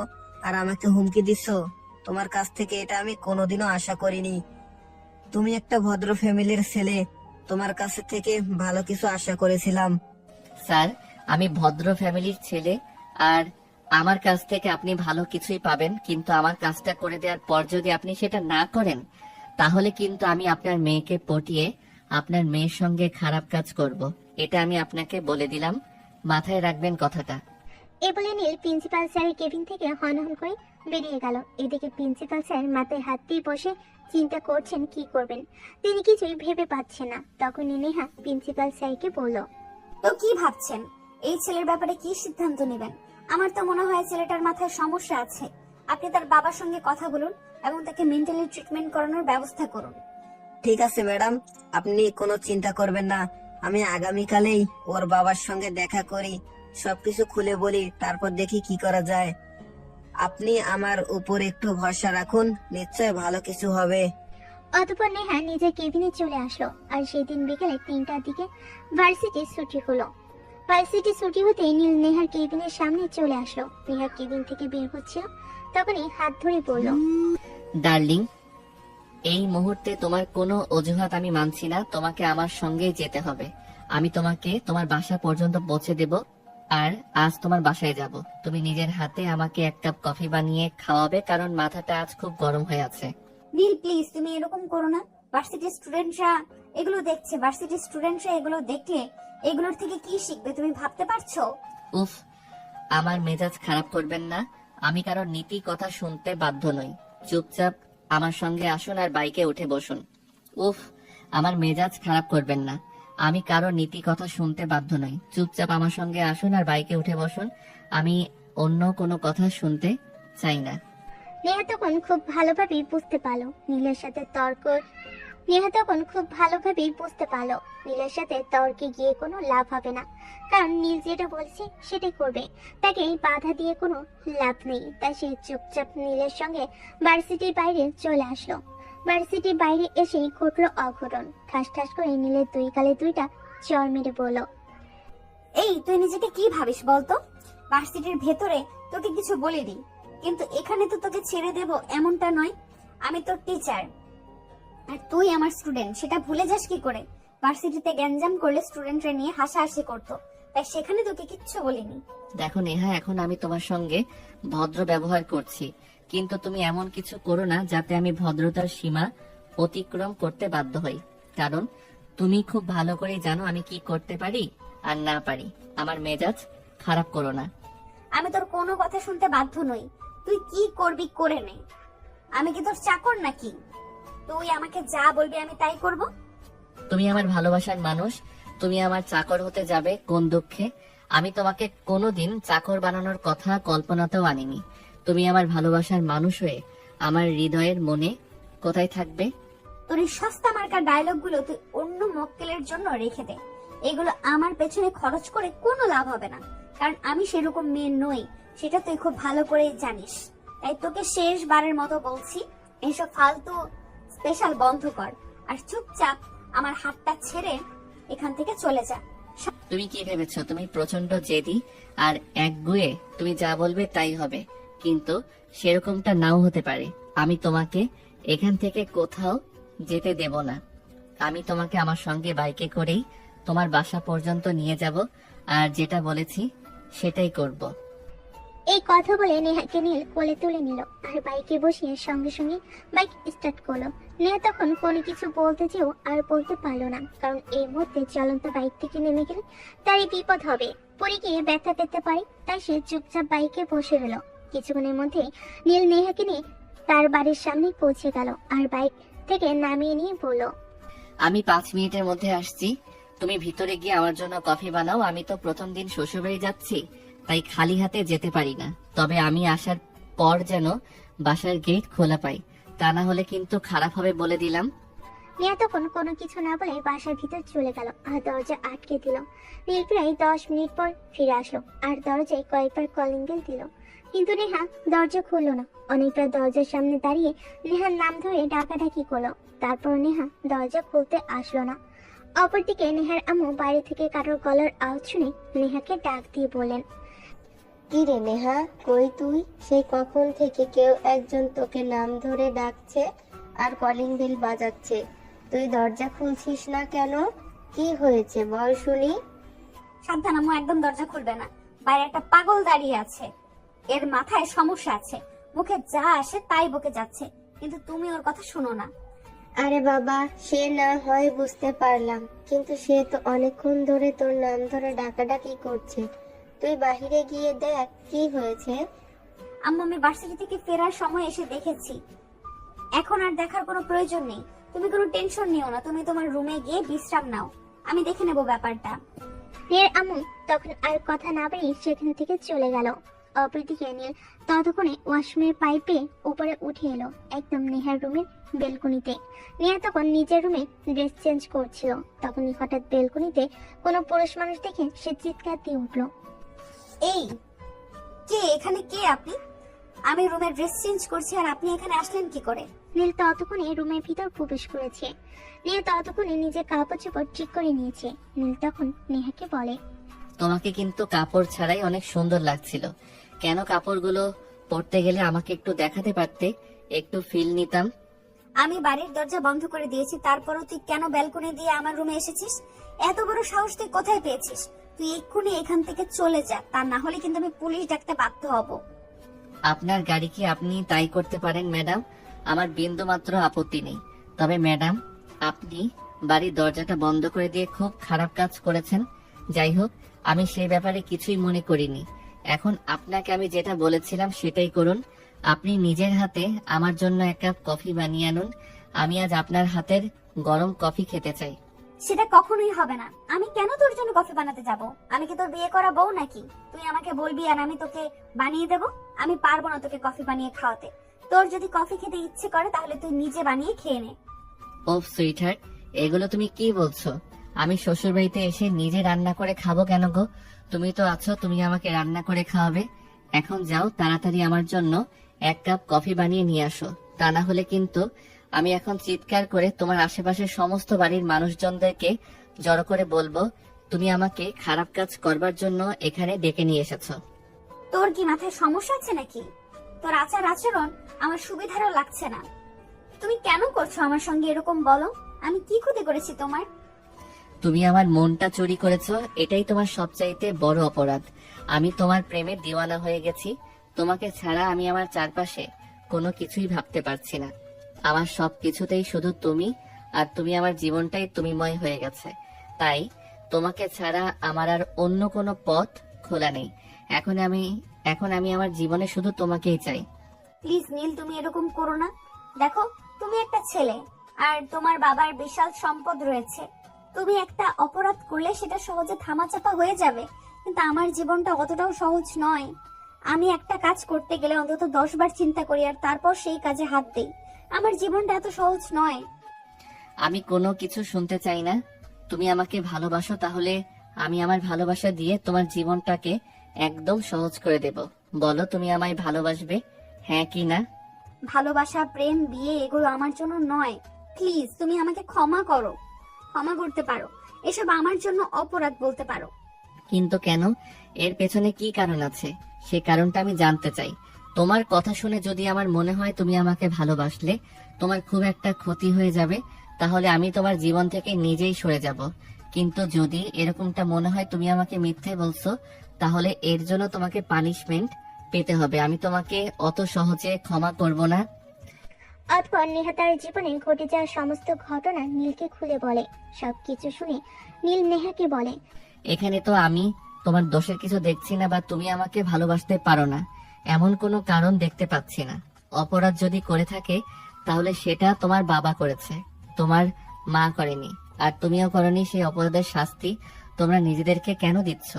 আর আমাকে হুমকি দিচ্ছ। তোমার কাছ থেকে এটা আমি কোনোদিনও আশা করিনি। তুমি একটা ভদ্র ফ্যামিলির ছেলে, তোমার কাছে থেকে ভালো কিছু আশা করেছিলাম। স্যার, আমি ভদ্র ফ্যামিলির ছেলে, আর আমার কাছ থেকে আপনি ভালো কিছুই পাবেন, কিন্তু আমার কাজটা করে দেওয়ার পর যদি আপনি সেটা না করেন তাহলে কিন্তু আমি আপনার মেয়েকে পটিয়ে আপনার মেয়ের সঙ্গে খারাপ কাজ করব, এটা আমি আপনাকে বলে দিলাম, মাথায় রাখবেন কথাটা। এ বলে নীল প্রিন্সিপাল স্যারের কেবিন থেকে হন হন করে বেরিয়ে গেল। এদিকে প্রিন্সিপাল স্যার মাথায় হাত দিয়ে বসে চিন্তা করছেন কি করবেন। তিনি কিছুই ভেবে পাচ্ছেন না। তখনই নেহা প্রিন্সিপাল স্যারকে বলল, তো কি ভাবছেন এই ছেলের ব্যাপারে কি সিদ্ধান্ত নেবেন? আমার তো মনে হয় ছেলেটার মাথায় সমস্যা আছে। আপনি তার বাবার সঙ্গে কথা বলুন এবং তাকে মেন্টালি ট্রিটমেন্ট করানোর ব্যবস্থা করুন। ঠিক আছে ম্যাডাম, আপনি কোনো চিন্তা করবেন না। আমি আগামীকালেই ওর বাবার সঙ্গে দেখা করি, সবকিছু খুলে বলি, তারপর দেখি কি করা যায়। আপনি আমার উপর একটু ভরসা রাখুন, নিশ্চয় ভালো কিছু হবে। অতঃপর নেহা নিজের কেবিনে চলে আসলো। আর সেদিন বিকেলে 3টার দিকে ভার্সিটি ছুটি হলো। ভার্সিটি ছুটি হতে নীল নেহার কেবিনের সামনে চলে আসলো। নেহার কেবিন থেকে বের হচ্ছিল, তখনই হাত ধরে বলল, ডার্লিং, এই মুহূর্তে তোমার কোনো অজুহাত আমি মানছি না। তোমাকে আমার সঙ্গে যেতে হবে। আমি তোমাকে তোমার বাসা পর্যন্ত পৌঁছে দেব। আর আজ তোমার বাসায় যাব। তুমি নিজের হাতে আমাকে এক কাপ কফি বানিয়ে খাওয়াবে, কারণ মাথাটা আজ খুব গরম হয়ে আছে। নীল প্লিজ তুমি এরকম করো না। ভার্সিটির স্টুডেন্টরা এগুলো দেখছে, ভার্সিটির স্টুডেন্টরা এগুলো দেখলে এগুলোর থেকে কি শিখবে তুমি ভাবতে পারছো? উফ, আমার মেজাজ খারাপ করবেন না। আমি কারোর নীতি কথা শুনতে বাধ্য নই। চুপচাপ আমার সঙ্গে আসুন আর বাইকে উঠে বসুন। উফ, আমার মেজাজ খারাপ করবেন না। আমি কারোর নীতি কথা শুনতে বাধ্য নই। চুপচাপ আমার সঙ্গে আসুন আর বাইকে উঠে বসুন। আমি অন্য কোনো কথা শুনতে চাই না। নেহা তখন খুব ভালোভাবেই বুঝতে পারলো নীলের সাথে নীলের সাথে তর্কে গিয়ে কোনো লাভ হবে না। কারণ নীল যেটা বলছে সেটাই করবে, তাকে বাধা দিয়ে কোনো লাভ নেই। তাই সে চুপচাপ নীলের সঙ্গে ভার্সিটির বাইরে চলে আসলো। ভার্সিটির বাইরে এসেই ঘটলো অঘটন। ঠাস ঠাস করে নীলের দুই গালে দুইটা চর মেরে বলল, এই তুই নিজেকে কি ভাবিস বলতো? ভার্সিটির ভেতরে তোকে কিছু বলিনি, কিন্তু এখানে তো তোকে ছেড়ে দেব এমনটা নয়। আমি তোর টিচার আর তুই আমার স্টুডেন্ট, সেটা ভুলে যাস কি করে? ভার্সিটিতে গ্যাঞ্জাম করলে স্টুডেন্টরা নিয়ে হাসাহাসি করতো, তাই সেখানে তোকে কিচ্ছু বলিনি। দেখো নেহা, এখন আমি তোমার সঙ্গে ভদ্র ব্যবহার করছি, কিন্তু তুমি এমন কিছু করো না যাতে আমি ভদ্রতার সীমা অতিক্রম করতে বাধ্য হই। কারণ তুমি খুব ভালো করে জানো আমি কি করতে পারি আর না পারি। আমার মেজাজ খারাপ করো না। আমি তোর কোনো কথা শুনতে বাধ্য নই। তুই কি করবি করে নে। আমি কি তোর চাকর নাকি? তুই আমাকে যা বলবি আমি তাই করব। তুমি আমার ভালোবাসার মানুষ, তুমি আমার চাকর হতে যাবে কোন দুঃখে? আমি তোমাকে কোনোদিন চাকর বানানোর কথা কল্পনাতেও আনিনি। তুমি আমার ভালোবাসার মানুষ হয়ে আমার হৃদয়ের মনে কোথায় থাকবে? তোর এই সস্তা মার্কা ডায়লগ গুলো তুই অন্য মক্কেলের জন্য রেখে দে। এগুলো আমার পেছনে খরচ করে কোনো লাভ হবে না, কারণ আমি সেরকম মেয়ে নই, সেটা তুই খুব ভালো করেই জানিস। তাই তোকে শেষবারের মতো বলছি, এসব ফালতু স্পেশাল বন্ধ কর আর চুপচাপ আমার হাতটা ছেড়ে এখান থেকে চলে যা। তুমি কি ভেবেছো তুমি প্রচন্ড জেদি আর একগুঁয়ে? তুমি যা বলবে তাই হবে, কিন্তু সেরকমটা নাও হতে পারে। আমি তোমাকে এখান থেকে কোথাও যেতে দেব না। আমি তোমাকে আমার সঙ্গে বাইকে করেই তোমার বাসা পর্যন্ত নিয়ে যাব, আর যেটা বলেছি সেটাই করব। এই কথা বলে নেহাকে নীল কোলে তুলে নিল আর বাইকে বসিয়ে সঙ্গে সঙ্গে বাইক স্টার্ট করলো। নেহা তখন কোনো কিছু বলতে চেয়েও আর বলতে পারলো না, কারণ এই মুহূর্তে চলন্ত বাইক থেকে নেমে গেলে তারই বিপদ হবে, পরে গিয়ে ব্যথা পেতে পারে। তাই সে চুপচাপ বাইকে বসে রইল। কিছুক্ষণের মধ্যে নীল নেহাকে নিয়ে তার বাড়ির সামনে পৌঁছে গেল আর বাইক থেকে নামিয়ে নিয়ে বলল, আমি 5 মিনিটের মধ্যে আসছি। তুমি ভিতরে গিয়ে আমার জন্য কফি বানাও। আমি তো প্রথম দিন শ্বশুরবাড়ি যাচ্ছি, তাই খালি হাতে যেতে পারি না। তবে আমি আসার পর যেন বাসার গেট খোলা পাই, তা না হলে কিন্তু খারাপ হবে বলে দিলাম। নেহা তখন কোনো কিছু না বলে বাসার ভিতর চলে গেল আর দরজা আটকে দিল। নীল প্রায় 10 মিনিট পর ফিরে আসলো আর দরজায় কয়েকবার কলিং বেল দিল, কিন্তু নেহা দরজা খুললো না। অনেকটা দরজার সামনে দাঁড়িয়ে নেহার নাম ধরে ডাকাডাকি করলো, তারপর নেহা দরজা খুলতে আসলো না। অপরদিকে নেহার আম্মু বাইরে থেকে কারোর গলার আওয়াজ শুনে নেহাকে ডাক দিয়ে বললেন, কি রে নেহা, কই তুই? সেই কখন থেকে কেউ একজন তোকে নাম ধরে ডাকছে আর কলিং বেল বাজাচ্ছে, তুই দরজা খুলছিস না কেন? কি হয়েছে বল শুনি। সাবধান আম্মু, একদম দরজা খুলবে না। বাইরে একটা পাগল দাঁড়িয়ে আছে, এর মাথায় সমস্যা আছে, মুখে যা আসে তাই বকে যাচ্ছে, কিন্তু তুমি ওর কথা শুনো না। আরে বাবা, সে না হয় বুঝতে পারলাম, কিন্তু সে তো অনেকক্ষণ ধরে তোর নাম ধরে ডাকাডাকি করছে। তুই বাহিরে গিয়ে দেখ কি হয়েছে। আম্মু আমি ভার্সিটি থেকে ফেরার সময় এসে দেখেছি। এখন আর দেখার কোনো প্রয়োজন নেই। তুমি কোনো টেনশন নিও না, তুমি তোমার রুমে গিয়ে বিশ্রাম নাও, আমি দেখে নেব ব্যাপারটা। নীলের আম্মু তখন আর কথা না বাড়িয়ে সেখান থেকে চলে গেল। অপরদিকে নীল ততক্ষণে ওয়াশরুমের পাইপে উপরে উঠে এলো একদম নেহার রুমের বেলকনিতে। নেহা তখন নিজের রুমে ড্রেস চেঞ্জ করছিল, তখনই হঠাৎ বেলকনিতে কোনো পুরুষ মানুষ দেখে সে চিৎকার দিয়ে উঠলো। এই কে এখানে, কে আপনি? আমি রুমে ড্রেস চেঞ্জ করছি আর আপনি এখানে আসলেন কি করে? নীল ততক্ষণে রুমের ভিতর প্রবেশ করেছে। নেহা ততক্ষণে নিজের কাপড় চোপড় ঠিক করে নিয়েছে। নীল তখন নেহাকে বলে, তোমাকে কিন্তু কাপড় ছাড়াই অনেক সুন্দর লাগছিল। কেন কাপড়গুলো পরতে গেলে আমাকে একটু দেখাতে পারতে, একটু ফিল নিতাম। আমি বাড়ির দরজা বন্ধ করে দিয়েছি, তারপরও তুই কেন ব্যালকনি দিয়ে আমার রুমে এসেছিস? এত বড় সাহস তুই কোথায় পেয়েছিস? তুই এক্ষুনি এখান থেকে চলে যা, তা না হলে কিন্তু আমি পুলিশ ডাকতে বাধ্য হব। আপনার গাড়ি কি আপনি তাই করতে পারেন ম্যাডাম, আমার বিন্দু মাত্র আপত্তি নেই। তবে ম্যাডাম, আপনি বাড়ির দরজাটা বন্ধ করে দিয়ে খুব খারাপ কাজ করেছেন। যাই হোক, আমি সেই ব্যাপারে কিছুই মনে করিনি। এখন আপনাকে আমি যেটা বলেছিলাম সেটাই করুন। আপনি নিজের হাতে আমার জন্য এক কাপ কফি বানিয়ে আনুন। আমি আজ আপনার হাতের গরম কফি খেতে চাই। সেটা কখনোই হবে না। আমি কেন তোর জন্য কফি বানাতে যাব? আমি কি তোর বিয়ে করা বউ নাকি? তুই আমাকে বলবি আর আমি তোকে বানিয়ে দেব? আমি পারবো না তোকে কফি বানিয়ে খাওয়াতে। তোর যদি কফি খেতে ইচ্ছে করে তাহলে তুই নিজে বানিয়ে খেয়ে নে। ওফ সুইটহার্ট, এগুলো তুমি কি বলছো? আমি শ্বশুর বাড়িতে এসে নিজে রান্না করে খাবো কেন গো? তুমি তো আছো, তুমি আমাকে রান্না করে খাওয়াবে। এখন যাও, তাড়াতাড়ি আমার জন্য এক কাপ কফি বানিয়ে নিয়ে আসো। তা না হলে কিন্তু আমি এখন চিৎকার করে তোমার আশেপাশের সমস্ত বাড়ির মানুষজনদেরকে জড়ো করে বলবো তুমি আমাকে খারাপ কাজ করবার জন্য এখানে ডেকে নিয়ে এসেছো। তোর কি মাথায় সমস্যা আছে নাকি? তোর আচার আচরণ আমার সুবিধারও লাগছে না। তুমি কেন করছো আমার সঙ্গে এরকম, বলো? আমি কি ক্ষতি করেছি তোমার? তুমি আমার মনটা চুরি করেছো, এটাই তোমার সবচাইতে বড় অপরাধ। আমি তোমার প্রেমে দিওয়ানা হয়ে গেছি। তোমাকে ছাড়া আমি আমার চারপাশে কোনো কিছুই ভাবতে পারছি না। আমার সবকিছুতেই শুধু তুমি, আর তুমি আমার জীবনটাই তুমিময় হয়ে গেছে। তাই তোমাকে ছাড়া আমার আর অন্য কোনো পথ খোলা নেই। এখন আমি আমার জীবনে শুধু তোমাকেই চাই। প্লিজ নীল, তুমি এরকম করো না। দেখো, তুমি একটা ছেলে আর তোমার বাবার বিশাল সম্পদ রয়েছে। তুমি একটা অপরাধ করলে সেটা সহজে থামাচাপা হয়ে যাবে, কিন্তু আমার জীবনটা অতটাও সহজ নয়। আমি একটা কাজ করতে গেলে অন্তত 10 বার চিন্তা করি আর তারপর সেই কাজে হাত দেই। আমার জীবনটা এত সহজ নয়। আমি কোনো কিছু শুনতে চাই না। তুমি আমাকে ভালোবাসো, তাহলে আমি আমার ভালোবাসা দিয়ে তোমার জীবনটাকে একদম সহজ করে দেব। বলো, তুমি আমায় ভালোবাসবে, হ্যাঁ কি না? ভালোবাসা, প্রেম, বিয়ে এগুলো আমার জন্য নয়। প্লিজ তুমি আমাকে ক্ষমা করো, ক্ষমা করতে পারো। এসব আমার জন্য অপরাধ বলতে পারো। কিন্তু কেন? এর পেছনে কি কারণ আছে, সে কারণটা আমি জানতে চাই। তোমার কথা শুনে যদি আমার মনে হয় তুমি আমাকে ভালোবাসলে তোমার খুব একটা ক্ষতি হয়ে যাবে, তাহলে আমি তোমার জীবন থেকে নিজেই সরে যাব। কিন্তু যদি এরকমটা মনে হয় তুমি আমাকে মিথ্যে বলছো, তাহলে এর জন্য তোমাকে পানিশমেন্ট পেতে হবে। আমি তোমাকে অত সহজে ক্ষমা করব না। অতঃপর নেহা তার জীবনে ঘটে যাওয়া সমস্ত ঘটনা নীলকে খুলে বলে। সবকিছু শুনে নীল নেহাকে বলে, এখানে তো আমি তোমার দোষের কিছু দেখছি না, বা তুমি আমাকে ভালোবাসতে পারো না এমন কোনো কারণ দেখতে পাচ্ছি না। অপরাধ যদি করে থাকে তাহলে সেটা তোমার বাবা করেছে, তোমার মা করেনি, আর তুমিও করনি। সেই অপরাধের শাস্তি তোমরা নিজেদেরকে কেন দিচ্ছ?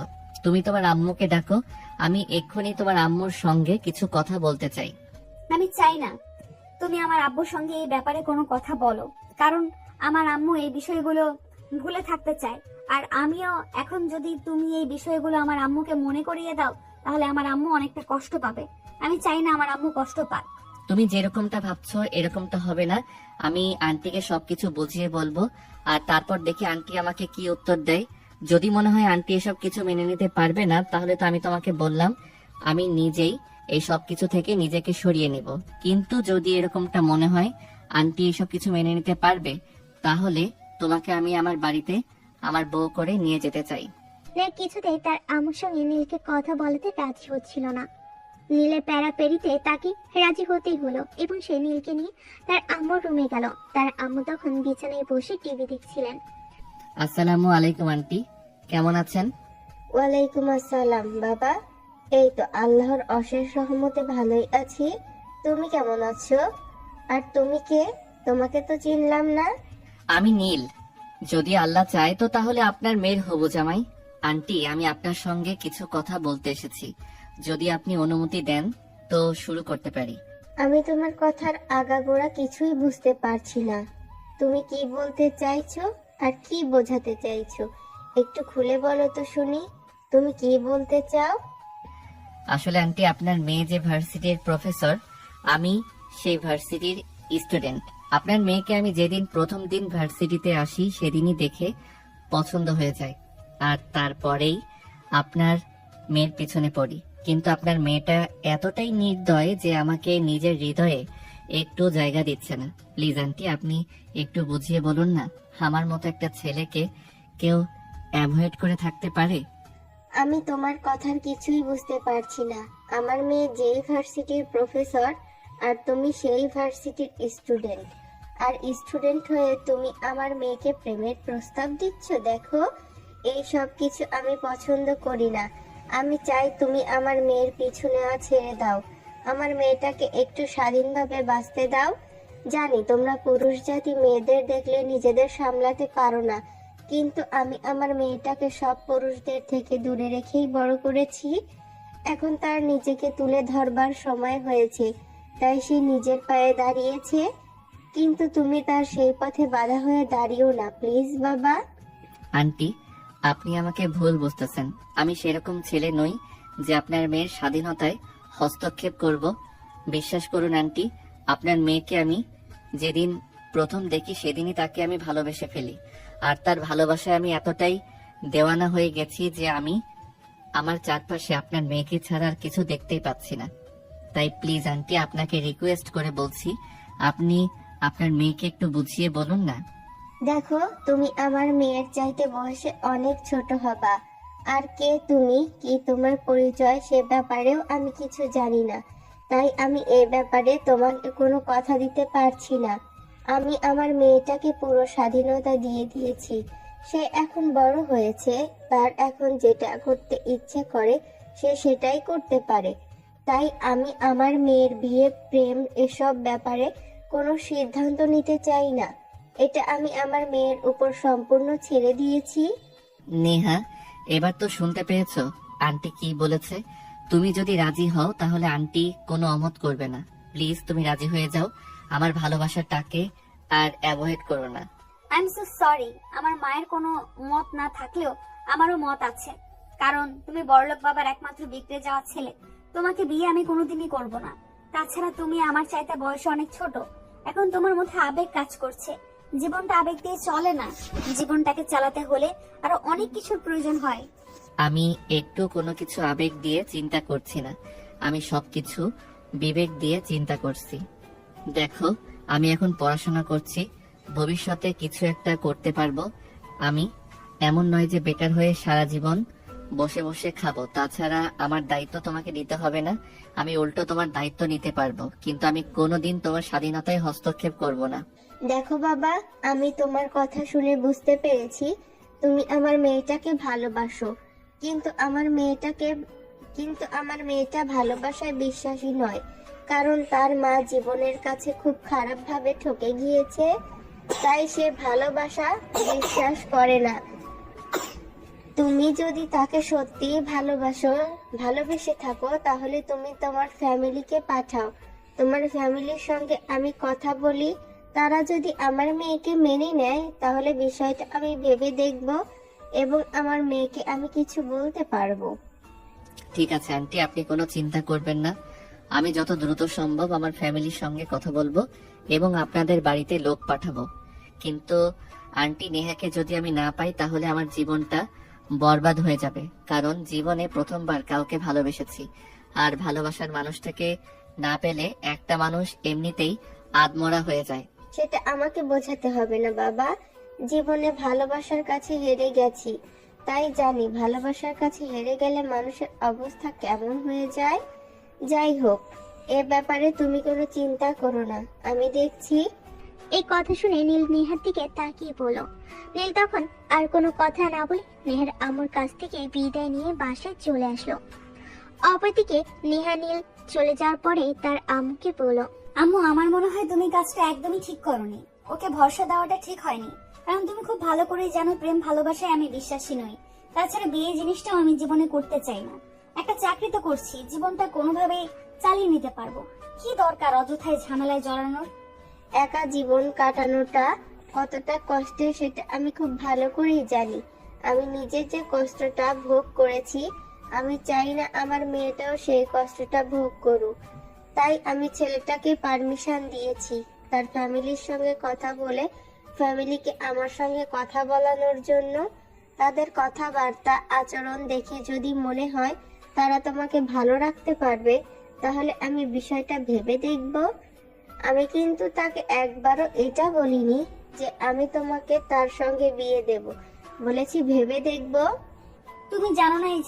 তুমি তোমার আম্মুকে ডাকো, আমি এক্ষুনি তোমার আম্মুর সঙ্গে কিছু কথা বলতে চাই। আমি চাই না তুমি আমার আব্বুর সঙ্গে এই ব্যাপারে কোনো কথা বলো, কারণ আমার আম্মু এই বিষয়গুলো ভুলে থাকতে চায়। আর আমিও এখন যদি তুমি এই বিষয়গুলো আমার আম্মুকে মনে করিয়ে দাও তাহলে আমার আম্মু অনেকটা কষ্ট পাবে। আমি চাই না আমার আম্মু কষ্ট পাক। তুমি যেরকমটা ভাবছো এরকমটা হবে না। আমি আন্টিকে সবকিছু বুঝিয়ে বলবো, আর তারপর দেখি আন্টি আমাকে কি উত্তর দেয়। যদি মনে হয় আন্টি এসব কিছু মেনে নিতে পারবে না, তাহলে তো আমি তোমাকে বললাম আমি নিজেই এই সব কিছু থেকে নিজেকে সরিয়ে নিব। কিন্তু যদি এরকমটা মনে হয় আন্টি এসব কিছু মেনে নিতে পারবে, তাহলে তোমাকে আমি আমার বাড়িতে আমার বউ করে নিয়ে যেতে চাই। নেহা কিছুতেই তার আম্মুর সঙ্গে নীলকে কথা বলাতে রাজি হচ্ছিল না। নীলের প্যারাপেরিতে তাকে রাজি হতেই হলো এবং সে নীলকে নিয়ে তার আম্মুর রুমে গেল। তার আম্মু তখন বিছানায় বসে টিভি দেখছিলেন। আসসালামু আলাইকুম আন্টি, কেমন আছেন? ওয়ালাইকুম আসসালাম বাবা। এই তো আল্লাহর অশেষ রহমতে ভালোই আছি। তুমি কেমন আছো? আর তুমি কে? তোমাকে তো চিনলাম না। আমি নীল। যদি আল্লাহ চায় তো তাহলে আপনার মেয়ের হবু জামাই। আন্টি, আমি আপনার সঙ্গে কিছু কথা বলতে এসেছি। যদি আপনি অনুমতি দেন তো শুরু করতে পারি। আমি তোমার কথার আগাগোড়া কিছুই বুঝতে পারছি না। তুমি কি বলতে চাইছো আর কি বোঝাতে চাইছো? একটু খুলে বলো তো শুনি, তুমি কি বলতে চাও? আসলে আন্টি, আপনার মেয়ে যে ভার্সিটির প্রফেসর, আমি সেই ভার্সিটির স্টুডেন্ট। আপনার মেয়েকে আমি যেদিন প্রথম দিন ভার্সিটিতে আসি সেদিনই দেখে পছন্দ হয়ে যায়, আর তারপরেই আপনার মেয়ের পিছনে পড়ি। কিন্তু আপনার মেয়েটা এতটাই নির্দয় যে আমাকে নিজের হৃদয়ে একটু জায়গা দিচ্ছে না। প্লিজ আন্টি, আপনি একটু বুঝিয়ে বলুন না, আমার মতো একটা ছেলেকে কেউ অ্যাভয়েড করে থাকতে পারে? আমি তোমার কথার কিছুই বুঝতে পারছি না। আমার মেয়ে যেই ভার্সিটির প্রফেসর আর তুমি সেই ভার্সিটির স্টুডেন্ট, আর স্টুডেন্ট হয়ে তুমি আমার মেয়েকে প্রেমের প্রস্তাব দিচ্ছ। দেখো, এই সব কিছু আমি পছন্দ করি না। আমি চাই তুমি আমার মেয়ের পিছু নেওয়া ছেড়ে দাও, আমার মেয়েটাকে একটু স্বাধীনভাবে বাঁচতে দাও। জানি তোমরা পুরুষ জাতি মেয়েদের দেখলে নিজেদের সামলাতে পারো না, কিন্তু আমি আমার মেয়েটাকে সব পুরুষদের থেকে দূরে রেখেই বড় করেছি। এখন তার নিজেকে তুলে ধরবার সময় হয়েছে, তাই সে নিজের পায়ে দাঁড়িয়েছে। কিন্তু তুমি তার সেই পথে বাধা হয়ে দাঁড়িও না, প্লিজ বাবা। আন্টি, আপনি আমাকে ভুল বুঝতেছেন। আমি সেরকম ছেলে নই যে আপনার মেয়ের স্বাধীনতায় হস্তক্ষেপ করব। বিশ্বাস করুন আন্টি, আপনার মেয়েকে আমি যেদিন প্রথম দেখি সেদিনই তাকে আমি ভালোবেসে ফেলি, আর তার ভালোবাসায় আমি এতটাই দেওয়ানা হয়ে গেছি যে আমি আমার চারপাশে আপনার মেয়েকে ছাড়া আর কিছু দেখতেই পাচ্ছি না। তাই প্লিজ আন্টি, আপনাকে রিকোয়েস্ট করে বলছি, আপনি আপনার মেয়েকে একটু বুঝিয়ে বলুন না। দেখো, তুমি আমার মেয়ের চাইতে বয়সে অনেক ছোট হবা, আর কে তুমি, কি তোমার পরিচয়, সে ব্যাপারেও আমি কিছু জানি না। তাই আমি এ ব্যাপারে তোমাকে কোনো কথা দিতে পারছি না। আমি আমার মেয়েটাকে পুরো স্বাধীনতা দিয়ে দিয়েছি। সে এখন বড় হয়েছে, তার এখন যেটা করতে ইচ্ছে করে সে সেটাই করতে পারে। তাই আমি আমার মেয়ের বিয়ে, প্রেম এসব ব্যাপারে কোনো সিদ্ধান্ত নিতে চাই না। এটা আমি আমার মেয়ের উপর সম্পূর্ণ ছেড়ে দিয়েছি। নেহা, এবার তো শুনতে পেয়েছো আন্টি কি বলেছে। তুমি যদি রাজি হও তাহলে আন্টি কোনো অমত করবে না। প্লিজ তুমি রাজি হয়ে যাও, আমার ভালোবাসাটাকে আর অ্যাভয়েড করো না। I am so sorry. আমার মায়ের কোনো মত না থাকলেও আমারও মত আছে, কারণ তুমি বড়লোক বাবার একমাত্র বিগড়ে যাওয়া ছেলে। তোমাকে বিয়ে আমি কোনোদিনই করব না। তাছাড়া তুমি আমার চাইতে বয়সে অনেক ছোট। এখন তোমার মধ্যে আবেগ কাজ করছে। জীবনটা আবেগ দিয়ে চলে না, জীবনটাকে চালাতে হলে আরো অনেক কিছুর প্রয়োজন হয়। আমি একটু কোনো কিছু আবেগ দিয়ে চিন্তা করছি না, আমি সবকিছু বিবেক দিয়ে চিন্তা করছি। দেখো, আমি এখন পড়াশোনা করছি, ভবিষ্যতে কিছু একটা করতে পারবো। আমি এমন নয় যে বেকার হয়ে সারা জীবন বসে বসে খাবো। তাছাড়া আমার দায়িত্ব তোমাকে নিতে হবে না, আমি উল্টো তোমার দায়িত্ব নিতে পারবো, কিন্তু আমি কোনোদিন তোমার স্বাধীনতায় হস্তক্ষেপ করব না। দেখো বাবা, আমি তোমার কথা শুনে বুঝতে পেরেছি তুমি আমার মেয়েটাকে ভালোবাসো, কিন্তু আমার মেয়েটা ভালোবাসায় বিশ্বাসী নয়, কারণ তার মা জীবনের কাছে খুব খারাপ ভাবে ঠকে গিয়েছে। তাই সে ভালোবাসা বিশ্বাস করে না। তুমি যদি তাকে সত্যিই ভালোবেসে থাকো, তাহলে তুমি তোমার ফ্যামিলিকে পাঠাও। তোমার ফ্যামিলির সঙ্গে আমি কথা বলি, তারা যদি আমার মেয়েকে মেনে নেয় তাহলে বিষয়টা আমি ভেবে দেখব এবং আমার মেয়েকে আমি কিছু বলতে পারবো। ঠিক আছে আন্টি, আপনি কোনো চিন্তা করবেন না। আমি যত দ্রুত সম্ভব আমার ফ্যামিলির সঙ্গে কথা বলবো এবং আপনাদের বাড়িতে লোক পাঠাবো। কিন্তু আন্টি, নেহাকে যদি আমি না পাই তাহলে আমার জীবনটা বরবাদ হয়ে যাবে, কারণ জীবনে প্রথমবার কাউকে ভালোবেসেছি, আর ভালোবাসার মানুষটাকে না পেলে একটা মানুষ এমনিতেই আদমরা হয়ে যায়। সেটা আমাকে বোঝাতে হবে না বাবা, জীবনে ভালোবাসার কাছে হেরে গেছি, তাই জানি ভালোবাসার কাছে হেরে গেলে মানুষের অবস্থা কেমন হয়ে যায়। যাই হোক, এ ব্যাপারে তুমি কোনো চিন্তা করো না, আমি দেখছি। এই কথা শুনে নীল নেহার দিকে তাকিয়ে বলল। নীল তখন আর কোনো কথা না বলে নেহার আম্মুর কাছ থেকে বিদায় নিয়ে বাসায় চলে আসলো। অপরদিকে নেহা নীল চলে যাওয়ার পরে তার আম্মুকে বলল, আম্মু, আমার মনে হয় তুমি কাজটা একদমই ঠিক করোনি। ওকে ভরসা দেওয়াটা ঠিক হয়নি, কারণ তুমি খুব ভালো করেই জানো প্রেম ভালোবাসায় আমি বিশ্বাসী নই। তাছাড়া বিয়ে জিনিসটাও আমি জীবনে করতে চাই না। একটা চাকরি তো করছি, জীবনটা কোনোভাবেই চালিয়ে নিতে পারবো। কি দরকার অযথায় ঝামেলায় জড়ানোর? একা জীবন কাটানোটা কতটা কষ্টের সেটা আমি খুব ভালো করেই জানি। আমি নিজে যে কষ্টটা ভোগ করেছি, আমি চাই না আমার মেয়েটাও সেই কষ্টটা ভোগ করুক। তাই আমি ছেলেটাকে পারমিশন দিয়েছি তার ফ্যামিলির সঙ্গে কথা বলে ফ্যামিলিকে আমার সঙ্গে কথা বলানোর জন্য। তাদের কথাবার্তা আচরণ দেখে যদি মনে হয় তারা তোমাকে ভালো রাখতে পারবে, তাহলে আমি বিষয়টা ভেবে দেখব। আমি কিন্তু তাকে একবারও এটা বলিনি যে আমি তোমাকে তার সঙ্গে বিয়ে দেব, বলেছি ভেবে দেখব। তুমি জানো না এই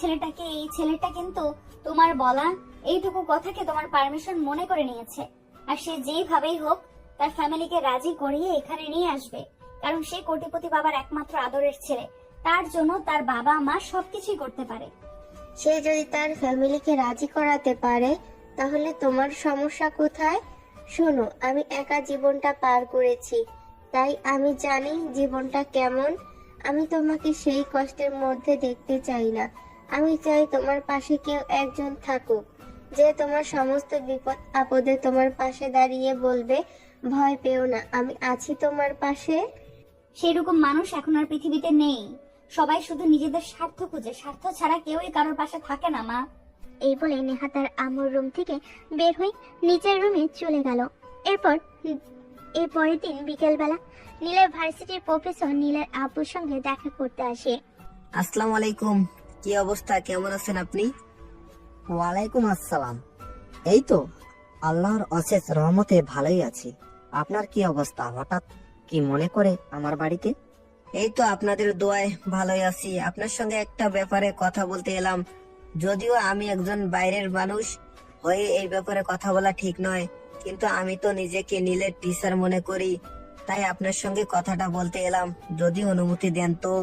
ছেলেটা কিন্তু তোমার বলা এইটুকু কথাকে তোমার পারমিশন মনে করে নিয়েছে। আর সে যেইভাবেই হোক তার ফ্যামিলিকে রাজি করিয়ে এখানে নিয়ে আসবে, কারণ সে কোটিপতি বাবার একমাত্র আদরের ছেলে। তার জন্য তার বাবা মা সবকিছুই করতে পারে। সে যদি তার ফ্যামিলিকে রাজি করাতে পারে, তাহলে তোমার সমস্যা কোথায়? শোনো, আমি একা জীবনটা পার করেছি, তাই আমি জানি জীবনটা কেমন। আমি তোমাকে সেই কষ্টের মধ্যে দেখতে চাই না। আমি চাই তোমার পাশে কেউ একজন থাকুক, যে তোমার সমস্ত বিপদ আপদে তোমার পাশে দাঁড়িয়ে বলবে, ভয় পেও না, আমি আছি তোমার পাশে। সেরকম মানুষ এখন আর পৃথিবীতে নেই। সবাই শুধু নিজেদের স্বার্থ খুঁজে, স্বার্থ ছাড়া কেউই কারোর পাশে থাকে না মা। এই বলে নেহা তার আম্মুর রুম থেকে বের হয়ে নিচের রুমে চলে গেল। এর পরের দিন বিকেলবেলা নীলের ভার্সিটির প্রফেসর নীলের আব্বুর সঙ্গে দেখা করতে আসে। আসসালামু আলাইকুম, কি অবস্থা, কেমন আছেন আপনি? ওয়ালাইকুম আসসালাম। এই তো আল্লাহর অশেষ রহমতে ভালোই আছি। আপনার কি অবস্থা? হঠাৎ কি মনে করে আমার বাড়িতে? এই তো আপনাদের দোয়ায় ভালোই আছি। আপনার সঙ্গে একটা ব্যাপারে কথা বলতে এলাম। যদিও আমি একজন বাইরের মানুষ হয়ে এই ব্যাপারে কথা বলা ঠিক নয়, কিন্তু আমি তো নিজেকে নীলের টিচার মনে করি, তাই আপনার সঙ্গে কথাটা বলতে এলাম, যদি অনুমতি দেন তো।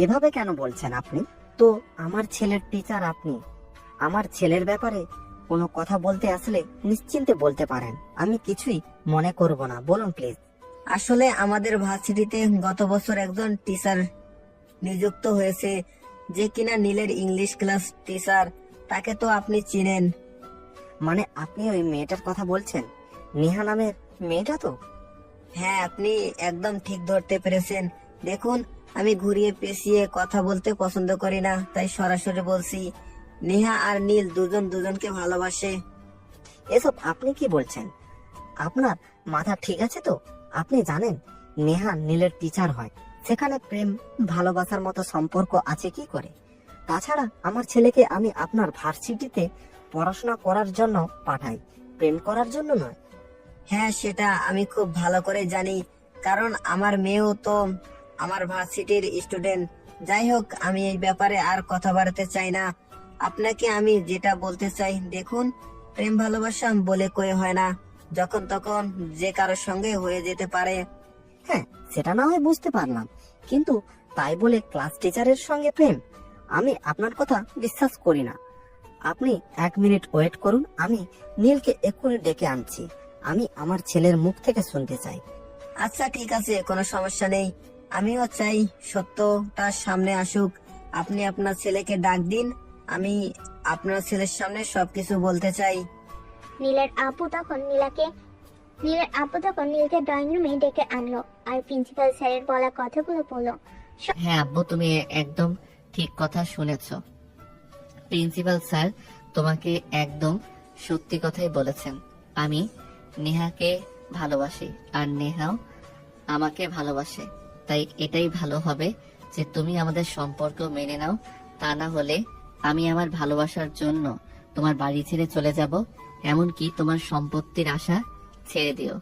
এভাবে কেন বলছেন আপনি? তো আমার ছেলের টিচার আপনি। আমার ছেলের ব্যাপারে কোনো কথা বলতে আসলে নিশ্চিন্তে বলতে পারেন, আমি কিছুই মনে করব না, বলুন প্লিজ। আসলে আমাদের ভার্সিটিতে গত বছর একজন টিচার নিযুক্ত হয়েছে, যে কিনা নীলের ইংলিশ ক্লাস টিচার। তাকে তো আপনি চিনেন। মানে আপনি ওই মেয়েটার কথা বলছেন? নেহা নামের মেয়েটা তো? হ্যাঁ, আপনি একদম ঠিক ধরতে পেরেছেন। দেখুন, আমি ঘুরিয়ে পেঁচিয়ে কথা বলতে পছন্দ করি না, তাই সরাসরি বলছি, নেহা আর নীল দুজন দুজনকে ভালোবাসে। এসব আপনি কি বলছেন? আপনার মাথা ঠিক আছে তো? আপনি জানেন নেহা নীলের টিচার হয়, সেখানে প্রেম ভালোবাসার মতো সম্পর্ক আছে কি করে? তাছাড়া আমার ছেলেকে আমি আপনার ভার্সিটিতে পড়াশোনা করার জন্য পাঠাই, প্রেম করার জন্য নয়। হ্যাঁ, সেটা আমি খুব ভালো করে জানি, কারণ আমার মেয়েও তো আমার ভার্সিটির স্টুডেন্ট। যাই হোক, আমি এই ব্যাপারে আর কথা বাড়াতে চাই না। আপনাকে আমি যেটা বলতে চাই, দেখুন, প্রেম ভালোবাসা বলে কয়ে হয় না, যখন তখন যে কারোর সঙ্গে হয়ে যেতে পারে। হ্যাঁ, সেটা না হয় বুঝতে পারলাম, কিন্তু তাই বলে ক্লাস টিচারের সঙ্গে প্রেম? আমি আপনার কথা বিশ্বাস করি না। আপনি 1 মিনিট ওয়েট করুন, আমি নীলকে এক্ষুনি ডেকে আনছি। আমি আমার ছেলের মুখ থেকে শুনতে চাই। আচ্ছা ঠিক আছে, কোনো সমস্যা নেই। আমিও চাই সত্যটা সামনে আসুক। আপনি আপনার ছেলেকে ডাক দিন, আমি আপনার ছেলের সামনে সবকিছু বলতে চাই। নীলের আব্বু তখন নীলকে ড্রয়িং রুমে ডেকে আনলো আর প্রিন্সিপাল স্যারের বলা কথাগুলো বলল। হ্যাঁ আব্বু, তুমি একদম ঠিক কথা শুনেছ। প্রিন্সিপাল স্যার তোমাকে একদম সত্যি কথাই বলেছেন। আমি নেহাকে ভালোবাসি আর নেহাও আমাকে ভালোবাসে, তাই এটাই ভালো হবে যে তুমি আমাদের সম্পর্ক মেনে নাও। তা না হলে আমি আমার ভালোবাসার জন্য তোমার বাড়ি ছেড়ে চলে যাব, এমনকি তোমার সম্পত্তির আশা ছেড়ে দিও।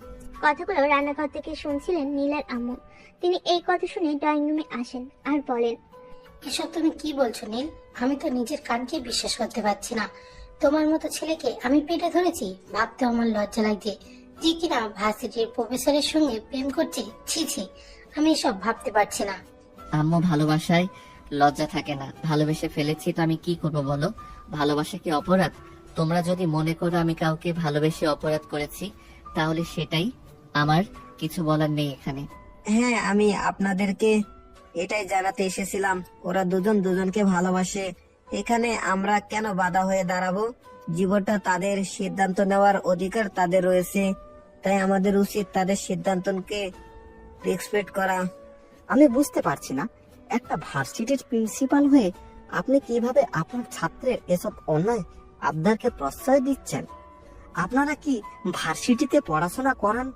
কথাগুলো রান্নাঘর থেকে শুনছিলেন নীলের আম্মু। তিনি এই কথা শুনে ড্রয়িং রুমে আসেন আর বলেন, এসব তুমি কি বলছো নীল? আমি তো নিজের কানকে বিশ্বাস করতে পারছি না। তোমার মতো ছেলেকে আমি পেটে ধরেছি, ভাবতে আমার লজ্জা লাগছে যে কিনা ভার্সিটির প্রফেসরের সঙ্গে প্রেম করছে। ছি ছি, আমি এসব ভাবতে পারছি না। আম্মু, ভালোবাসায় লজ্জা থাকে না, ভালোবেসে ফেলেছি তো আমি কি করবো বলো? ভালোবাসা কি অপরাধ? তোমরা যদি মনে করো আমি কাউকে ভালোবেসে অপরাধ করেছি, তাহলে সেটাই, আমার কিছু বলার নেই এখানে। হ্যাঁ, আমি আপনাদেরকে এটাই জানাতে এসেছিলাম, ওরা দুজন দুজনকে ভালোবাসে। এখানে আমরা কেন বাধা হয়ে দাঁড়াবো? জীবনটা তাদের, সিদ্ধান্ত নেওয়ার অধিকার তাদের রয়েছে, তাই আমাদের উচিত তাদের সিদ্ধান্তকে রেসপেক্ট করা। আমি বুঝতে পারছি না, একটা ভার্সিটির প্রিন্সিপাল হয়ে আপনি কিভাবে আপনার ছাত্রের এসব অন্যায় আবদারকে প্রশ্রয় দিচ্ছেন? আপনারা কি ভার্সিটিতে পড়াশোনা করান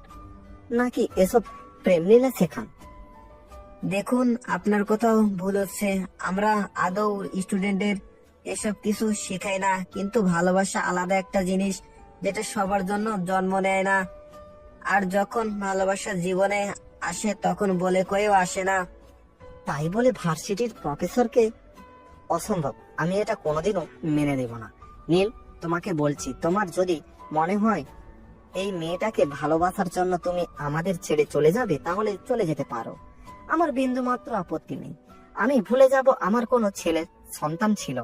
নাকি এসব প্রেম লীলা শেখান? দেখুন, আপনার কোথাও ভুল হচ্ছে। আমরা আদৌ স্টুডেন্টের এসব কিছু শেখাই না, কিন্তু ভালোবাসা আলাদা একটা জিনিস, যেটা সবার জন্য জন্ম নেয় না। আর যখন ভালোবাসা জীবনে আসে তখন বলে কয়েও আসে না। তাই বলে ভার্সিটির প্রফেসরকে? অসম্ভব, আমি এটা কোনোদিনও মেনে নেব না। নীল, তোমাকে বলছি, তোমার যদি মনে হয় এই মেয়েটাকে ভালোবাসার জন্য তুমি আমাদের ছেড়ে চলে যাবে, তাহলে চলে যেতে পারো, আমার বিন্দু মাত্র আপত্তি নেই। আমি ভুলে যাব আমার কোনো ছেলে সন্তান ছিল,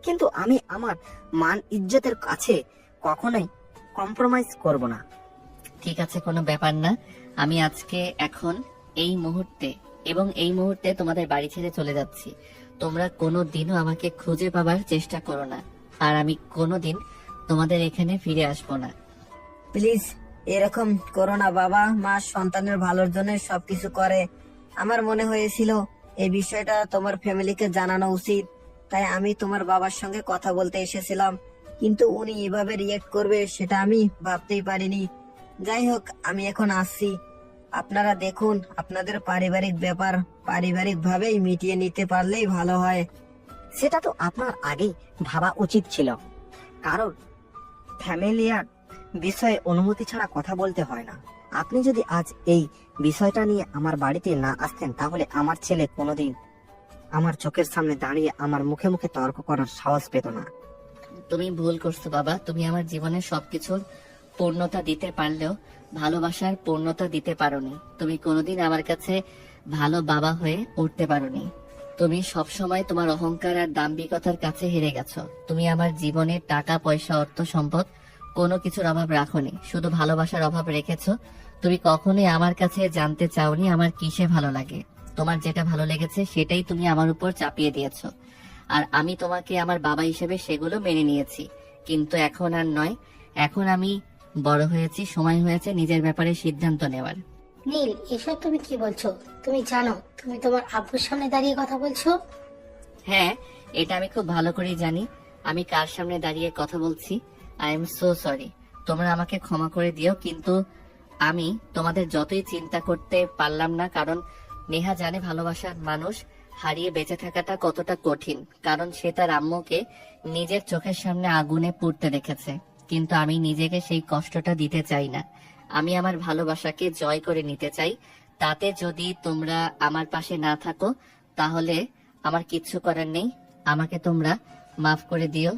কিন্তু আমি আমার মান ইজ্জতের কাছে কখনোই কম্প্রোমাইজ করব না। ঠিক আছে, কোনো ব্যাপার না। আমি আজকে, এখন, এই মুহূর্তে এবং এই মুহূর্তে তোমাদের বাড়ি ছেড়ে চলে যাচ্ছি। তোমরা কোনো দিনও আমাকে খুঁজে পাবার চেষ্টা করো না, আর আমি কোনোদিন তোমাদের এখানে ফিরে আসবো না। প্লিজ এরকম করো না বাবা। মা সন্তানের ভালোর জন্য সবকিছু করে। আমার মনে হয়েছিল এই বিষয়টা তোমার ফ্যামিলিকে জানানো উচিত, তাই আমি তোমার বাবার সঙ্গে কথা বলতে এসেছিলাম, কিন্তু উনি এভাবে রিয়েক্ট করবে সেটা আমি ভাবতেই পারিনি। যাই হোক, আমি এখন আসছি। আপনারা দেখুন, আপনাদের পারিবারিক ব্যাপার পারিবারিক ভাবেই মিটিয়ে নিতে পারলেই ভালো হয়। সেটা তো আপনার আগেই ভাবা উচিত ছিল, কারণ ফ্যামিলিয়ার বিষয়ে অনুমতি ছাড়া কথা বলতে হয় না। আপনি যদি আজ এই বিষয়টা নিয়ে আমার বাড়িতে না আসতেন, তাহলে আমার ছেলে কোনোদিন আমার চোখের সামনে দাঁড়িয়ে আমার মুখে মুখে তর্ক করার সাহস পেত না। তুমি ভুল করছো বাবা। তুমি আমার জীবনের সবকিছুর পূর্ণতা দিতে পারলেও ভালোবাসার পূর্ণতা দিতে পারোনি। তুমি কোনোদিন আমার কাছে ভালো বাবা হয়ে উঠতে পারোনি। তুমি সবসময় তোমার অহংকার আর দাম্ভিকতার কাছে হেরে গেছো। তুমি আমার জীবনে টাকা পয়সা অর্থ সম্পদ কোনো কিছুর অভাব রাখোনি, শুধু ভালোবাসার অভাব রেখেছো। তুমি কখনোই আমার কাছে জানতে চাওনি আমার কিসে ভালো লাগে। তোমার যেটা ভালো লেগেছে সেটাই তুমি আমার উপর চাপিয়ে দিয়েছো, আর আমি তোমাকে আমার বাবা হিসেবে সেগুলো মেনে নিয়েছি। কিন্তু এখন আর নয়, এখন আমি বড় হয়েছি, সময় হয়েছে নিজের ব্যাপারে সিদ্ধান্ত নেওয়ার। নীল, এসব তুমি কি বলছো? তুমি জানো তুমি তোমার আব্বুর সামনে দাঁড়িয়ে কথা বলছো? হ্যাঁ, এটা আমি খুব ভালো করেই জানি আমি কার সামনে দাঁড়িয়ে কথা বলছি। আই এম সো সরি, তোমরা আমাকে ক্ষমা করে দিও। কিন্তু আমি তোমাদের যতই চিন্তা করতে পারলাম না, কারণ নেহা জানে ভালোবাসার মানুষ হারিয়ে বেঁচে থাকাটা কতটা কঠিন, কারণ সে তার আম্মুকে নিজের চোখের সামনে আগুনে পুড়তে দেখেছে। কিন্তু আমি নিজেকে সেই কষ্টটা দিতে চাই না। আমি আমার ভালোবাসাকে জয় করে নিতে চাই। তাতে যদি তোমরা আমার পাশে না থাকো, তাহলে আমার কিচ্ছু করার নেই। আমাকে তোমরা মাফ করে দিও।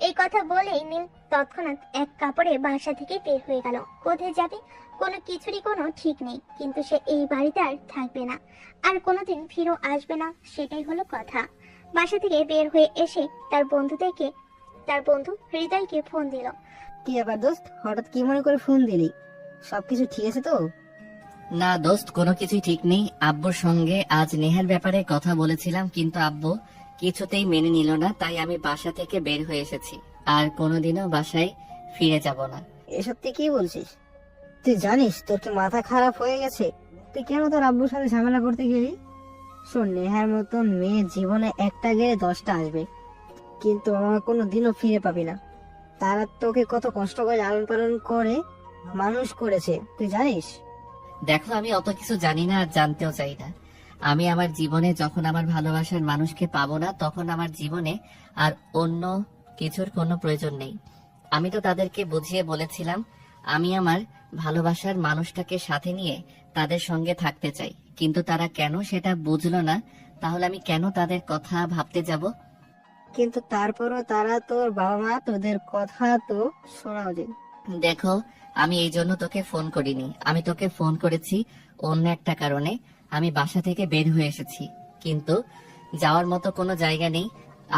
এই কথা বলেই নীল তৎক্ষণাৎ এক কাপড়ে বাসা থেকে বের হয়ে গেল। কোথায় যাবে কোনো কিছুরই কোনো ঠিক নেই, কিন্তু সে এই বাড়িতে আর থাকবে না, আর কোনোদিন ফিরেও আসবে না, সেটাই হলো কথা। বাসা থেকে বের হয়ে এসে তার বন্ধু হৃদয়কে ফোন দিল। কি ব্যাপার দোস্ত, হঠাৎ কি মনে করে ফোন দিলি? সবকিছু ঠিক আছে তো? না দোস্ত, কোনো কিছুই ঠিক নেই। আব্বুর সঙ্গে আজ নেহার ব্যাপারে কথা বলেছিলাম, কিন্তু আব্বু কিছুতেই মেনে নিল না, তাই আমি বাসা থেকে বের হয়ে এসেছি। আর কোনোদিনও বাসায় ফিরে যাব না। এসব তুই কি বলছিস? তুই জানিস তোর কি মাথা খারাপ হয়ে গেছে? তুই কেন তোর আব্বুর সাথে ঝামেলা করতে গেলি? শোন, নেহার মতন মেয়ে জীবনে একটা গেলে 10টা আসবে, কিন্তু আমার কোনো দিনও ফিরে পাবি না। তারা তোকে কত কষ্ট করে লালন পালন করে মানুষ করেছে, তুই জানিস? দেখো, আমি অত কিছু জানি না আর জানতেও চাই না। আমি আমার জীবনে যখন আমার ভালোবাসার মানুষকে পাবো না, তখন আমার জীবনে আর অন্য কিছুর কোনো প্রয়োজন নেই। আমি তো তাদেরকে বুঝিয়ে বলেছিলাম আমি আমার ভালোবাসার মানুষটাকে সাথে নিয়ে তাদের সঙ্গে থাকতে চাই, কিন্তু তারা কেন সেটা বুঝলো না। তাহলে আমি কেন তাদের কথা ভাবতে যাব? কিন্তু তারপরও তারা তোর বাবা মা, তোদের কথা তো শোনা উচিত। দেখো, আমি এই জন্য তোকে ফোন করিনি। আমি তোকে ফোন করেছি অন্য একটা কারণে। আমি বাসা থেকে বের হয়ে এসেছি, কিন্তু যাওয়ার মতো কোনো জায়গা নেই।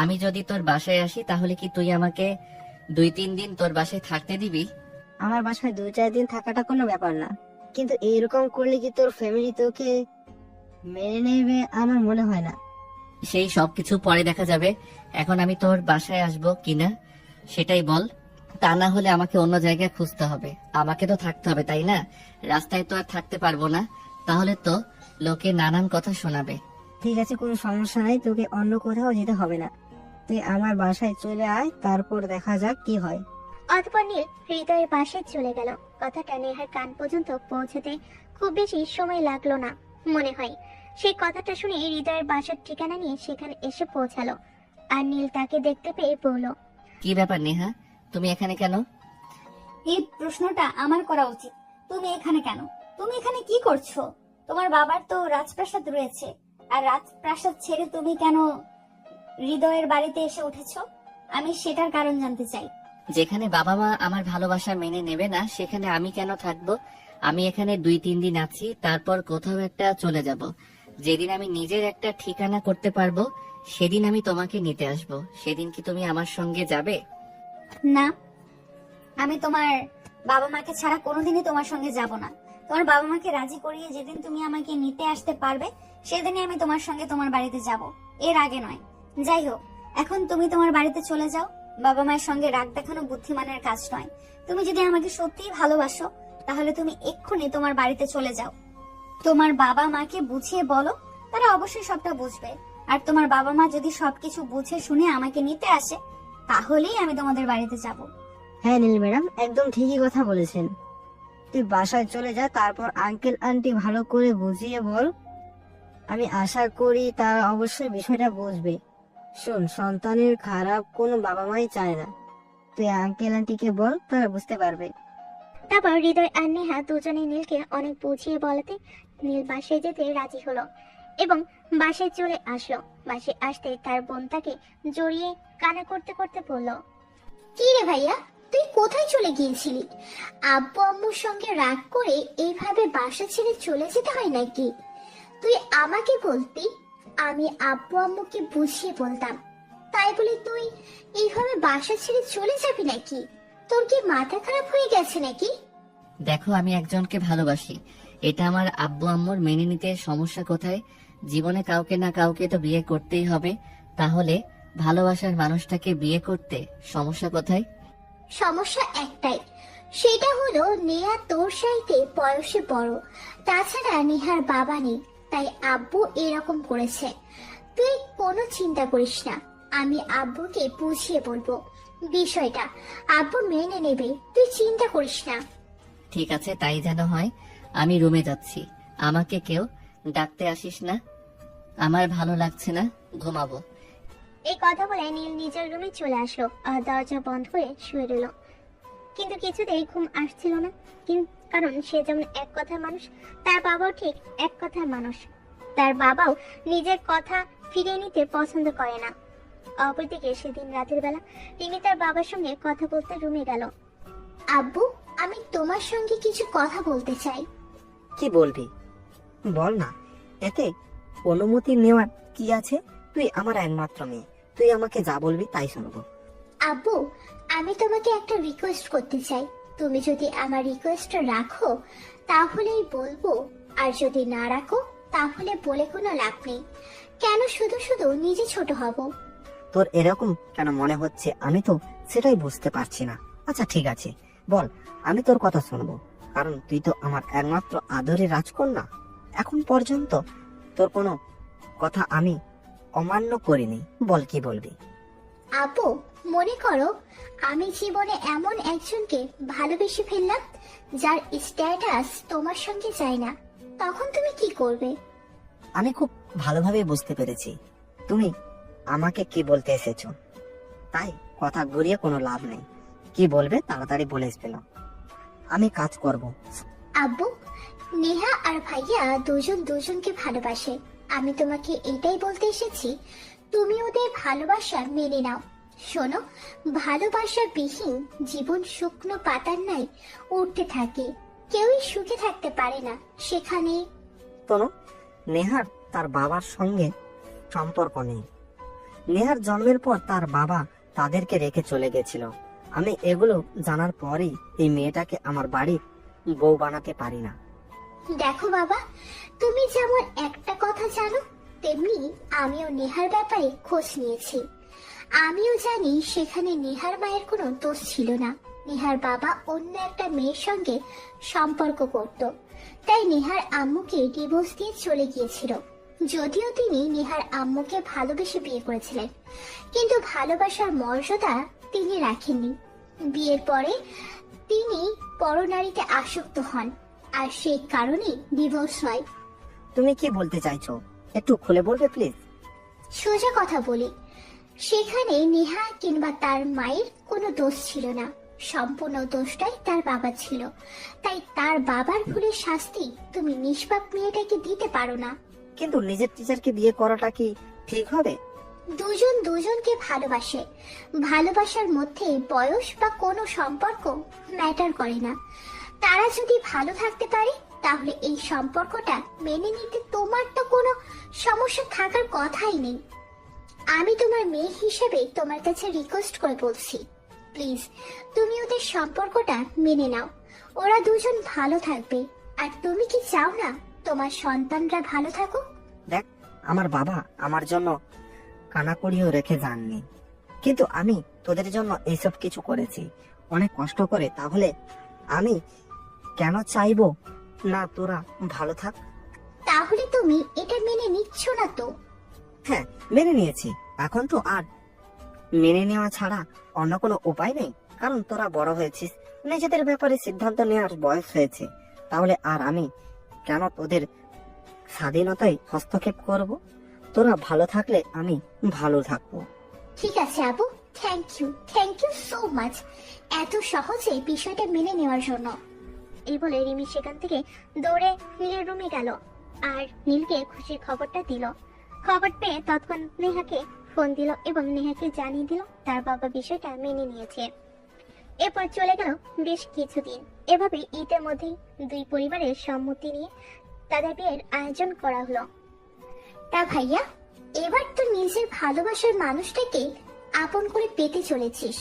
আমি যদি তোর বাসায় আসি তাহলে কি তুই আমাকে 2-3 দিন তোর বাসায় থাকতে দিবি? আমার বাসায় 2-4 দিন থাকাটা কোনো ব্যাপার না, কিন্তু এইরকম করলে কি তোর ফ্যামিলি তোকে মেনে নেবে? আমার মনে হয় না। সেই সবকিছু পরে দেখা যাবে। এখন আমি তোর বাসায় আসবো কিনা সেটাই বল। তা না হলে আমাকে অন্য জায়গায় খুঁজতে হবে। আমাকে তো থাকতে হবে, তাই না? রাস্তায় তো আর থাকতে পারবো না, তাহলে তো লোকে নানান কথা শোনাবে। ঠিক আছে, কোনো সমস্যা নাই, তোকে অন্য কোথাও যেতে হবে না। তুই আমার বাসায় চলে আয়, তারপর দেখা যাক কি হয়। অতঃপর নীল হৃদয়ের বাসায় চলে গেল। কথাটা নেহার কান পর্যন্ত পৌঁছতে খুব বেশি সময় লাগলো না মনে হয়। সেই কথাটা শুনে হৃদয়ের বাসার ঠিকানা নিয়ে সেখানে এসে পৌঁছালো। আর নীল তাকে দেখতে পেয়ে বলল, কি ব্যাপার নেহা, তুমি এখানে কেন? এই প্রশ্নটা আমার করা উচিত। তুমি এখানে কেন? তুমি এখানে কি করছো? তোমার বাবার তো রাজপ্রাসাদ রয়েছে, আর রাজপ্রাসাদ ছেড়ে তুমি কেন হৃদয়ের বাড়িতে এসে উঠেছো? আমি সেটার কারণ জানতে চাই। যেখানে বাবা মা আমার ভালোবাসা মেনে নেবে না সেখানে আমি কেন থাকবো? আমি এখানে 2-3 দিন আছি, তারপর কোথাও একটা চলে যাব। যেদিন আমি নিজের একটা ঠিকানা করতে পারবো সেদিন আমি তোমাকে নিতে আসবো। সেদিন কি তুমি আমার সঙ্গে যাবে? না, আমি তোমার বাবা মাকে ছাড়া কোনোদিনই তোমার সঙ্গে যাব না। তোমার বাবা মাকে রাজি করিয়ে যেদিন তুমি আমাকে নিতে আসতে পারবে সেদিনই আমি তোমার সঙ্গে তোমার বাড়িতে যাব, এর আগে নয়। যাই হোক, এখন তুমি তোমার বাড়িতে চলে যাও। বাবা মায়ের সঙ্গে রাগ দেখানো বুদ্ধিমানের কাজ নয়। তুমি যদি আমাকে সত্যিই ভালোবাসো তাহলে তুমি এক্ষুনি তোমার বাড়িতে চলে যাও। তোমার বাবা মাকে বুঝিয়ে বলো, তারা অবশ্যই সবটা বুঝবে। আর তোমার বাবা মা যদি সবকিছু বুঝে শুনে আমাকে নিতে আসে তাহলেই আমি তোমাদের বাড়িতে যাব। হ্যাঁ নীল ম্যাডাম, একদম ঠিকই কথা বলেছেন। তুই বাসায় চলে যা, তারপর আঙ্কেল আন্টি ভালো করে বুঝিয়ে বল। আমি আশা করি তারা অবশ্যই বিষয়টা বুঝবে। শোন, সন্তানের খারাপ কোনো বাবা মাই চায় না। তুই আঙ্কেল আন্টিকে বল, তারা বুঝতে পারবে। তারপর হৃদয় আর নেহা দুজনে নীলকে অনেক বুঝিয়ে বলাতে নীল বাসায় যেতে রাজি হলো এবং বাসায় চলে আসলো। বাসায় আসতে তার বোন তাকে জড়িয়ে কান্না করতে করতে বলল, কি রে ভাইয়া, তুই কোথায় চলে গিয়েছিলি? আব্বু আম্মুর সঙ্গে রাগ করে এইভাবে বাসা ছেড়ে চলে যেতে হয় নাকি? তুই আমাকে বলতি, আমি আব্বু আম্মুকে বুঝিয়ে বলতাম। তাই বলে তুই এইভাবে বাসা ছেড়ে চলে যাবি নাকি? তোর কি মাথা খারাপ হয়ে গেছে নাকি? দেখো, আমি একজনকে ভালোবাসি, এটা আমার আব্বু আম্মুর মেনে নিতে সমস্যা কোথায়? জীবনে কাউকে না কাউকে তো বিয়ে করতেই হবে, তাহলে ভালোবাসার মানুষটাকে বিয়ে করতে সমস্যা কোথায়? সমস্যা একটাই, সেটা হলো নেহা তোর সাইতে বয়সে বড়। তাছাড়া নেহার বাবা নেই, তাই আব্বু এরকম করেছে। তুই কোনো চিন্তা করিস না, আমি আব্বুকে বুঝিয়ে বলবো বিষয়টা। আব্বু মেনে নেবে, তুই চিন্তা করিস না। ঠিক আছে, তাই যেন হয়। আমি রুমে যাচ্ছি, আমাকে কেউ ডাকতে আসিস না। আমার ভালো লাগছে না, ঘুমাবো। এই কথা বলে নীল নিজের রুমে চলে আসলো আর দরজা বন্ধ করে শুয়ে রইল। কিন্তু কিছুতেই ঘুম আসছিল না, কারণ সে যেমন এক কথার মানুষ, তার বাবাও ঠিক এক কথার মানুষ। তার বাবাও নিজের কথা ফিরিয়ে নিতে পছন্দ করে না। অপরদিকে সেদিন রাতের বেলা রিমি তার বাবার সঙ্গে কথা বলতে রুমে গেল। আব্বু, আমি তোমার সঙ্গে কিছু কথা বলতে চাই। কি বলবি বল না, এতে অনুমতি নেওয়ার কি আছে? তুই আমার একমাত্র মেয়ে, তুই আমাকে যা বলবি তাই শুনবো। আব্বু, আমি তোমাকে একটা রিকোয়েস্ট করতে চাই। তুমি যদি আমার রিকোয়েস্ট রাখো তাহলেই বলবো, আর যদি না রাখো তাহলে বলে কোনো লাভ নেই। কেন শুধু শুধু নিজে ছোট হব? তোর এরকম কেন মনে হচ্ছে আমি তো সেটাই বুঝতে পারছি না। আচ্ছা ঠিক আছে, বল, আমি তোর কথা শুনবো, কারণ তুই তো আমার একমাত্র আদরের রাজকন্যা। এখন পর্যন্ত তোর কোনো কথা আমি অমান্য করিনি। বল, কি বলবি? আব্বু, মনে করো আমি জীবনে এমন একজনকে ভালোবেসে ফেললাম যার স্ট্যাটাস তোমার সঙ্গে যায় না, তখন তুমি কি করবে? আমি খুব ভালোভাবে বুঝতে পেরেছি তুমি আমাকে কি বলতে এসেছো, তাই কথা ঘুরিয়ে কোনো লাভ নেই। কি বলবে তাড়াতাড়ি বলে ফেলো, আমি কাজ করব। আব্বু, নেহা আর ভাইয়া দুজন দুজনকে ভালোবাসে। আমি তোমাকে এটাই বলতে এসেছি, তুমি ওদের ভালোবাসা মেনে নাও। শোনো, ভালোবাসা বিহীন জীবন শুকনো পাতার ন্যায় উঠতে থাকে, কেউই সুখে থাকতে পারে না সেখানে। শোনো, নেহার তার বাবার সঙ্গে সম্পর্ক নেই। নেহার জন্মের পর তার বাবা তাদেরকে রেখে চলে গেছিল। আমি এগুলো জানার পরেই এই মেয়েটাকে আমার বাড়ির বউ বানাতে পারি না। দেখো বাবা, তুমি যেমন একটা কথা জানো, তেমনি আমিও নেহার ব্যাপারে খোঁজ নিয়েছি। আমিও জানি সেখানে নেহার মায়ের কোনো দোষ ছিল না। নেহার বাবা অন্য একটা মেয়ের সঙ্গে সম্পর্ক করত, তাই নেহার আম্মুকে ডিভোর্স দিয়ে চলে গিয়েছিল। যদিও তিনি নেহার আম্মুকে ভালোবেসে বিয়ে করেছিলেন, কিন্তু ভালোবাসার মর্যাদা তিনি রাখেননি। বিয়ের পরে তিনি পরনারীতে আসক্ত হন, আর সেই কারণেই ডিভোর্স হয়। তুমি কি বলতে চাইছো, একটু খুলে বলবে প্লিজ? সোজা কথা বলি, সেখানে নেহা কিংবা তার মায়ের কোনো দোষ ছিল না, সম্পূর্ণ দোষটাই তার বাবা ছিল। তাই তার বাবার ভুলের শাস্তি তুমি নিষ্পাপ মেয়েটাকে দিতে পারো না। কিন্তু নিজের টিচারকে বিয়ে করাটা কি ঠিক হবে? দুজন দুজনকে ভালোবাসে, ভালোবাসার মধ্যে বয়স বা কোনো সম্পর্ক ম্যাটার করে না। তারা যদি ভালো থাকতে পারে তাহলে এই সম্পর্কটা মেনে নিতে তোমার তো কোনো সমস্যা থাকার কথাই নেই। আমি তোমার মেয়ে হিসেবে তোমার কাছে রিকোয়েস্ট করে বলছি, প্লিজ তুমি ওদের সম্পর্কটা মেনে নাও। ওরা দুজন ভালো থাকবে। আর তুমি কি চাও না তোমার সন্তানরা ভালো থাকুক? দেখ, আমার বাবা আমার জন্য কানাকড়িও রেখে যাননি, কিন্তু আমি তোদের জন্য এইসব কিছু করেছি অনেক কষ্ট করে। তাহলে আমি কেন চাইবো না তোরা ভালো থাক? তাহলে তুমি এটা মেনে নিচ্ছ না তো? হ্যাঁ, মেনে নিয়েছি। এখন তো আর মেনে নেওয়া ছাড়া অন্য কোনো উপায় নেই, কারণ তোরা বড় হয়েছিস, নিজেদের ব্যাপারে সিদ্ধান্ত নেওয়ার বয়স হয়েছে। তাহলে আর আমি কেন তোদের স্বাধীনতায় হস্তক্ষেপ করব? তোরা ভালো থাকলে আমি ভালো থাকবো। ঠিক আছে Abu, thank you so much এত সহজে বিষয়টা মেনে নেওয়ার জন্য। এই বলে রিমি সেখান থেকে দৌড়ে নীলের রুমে গেল আর নীলকে খুশির খবরটা দিল। খবর পেয়ে তৎক্ষণাৎ নেহাকে ফোন দিল এবং নেহাকে জানিয়ে দিল তার বাবা বিষয়টা মেনে নিয়েছে। এরপর চলে গেল বেশ কিছুদিন। এভাবে ঈদের মধ্যেই দুই পরিবারের সম্মতি নিয়ে তাদের বিয়ের আয়োজন করা হলো। তা ভাইয়া, এবার তো নিজের ভালোবাসার মানুষটাকে আপন করে পেতে চলেছিস,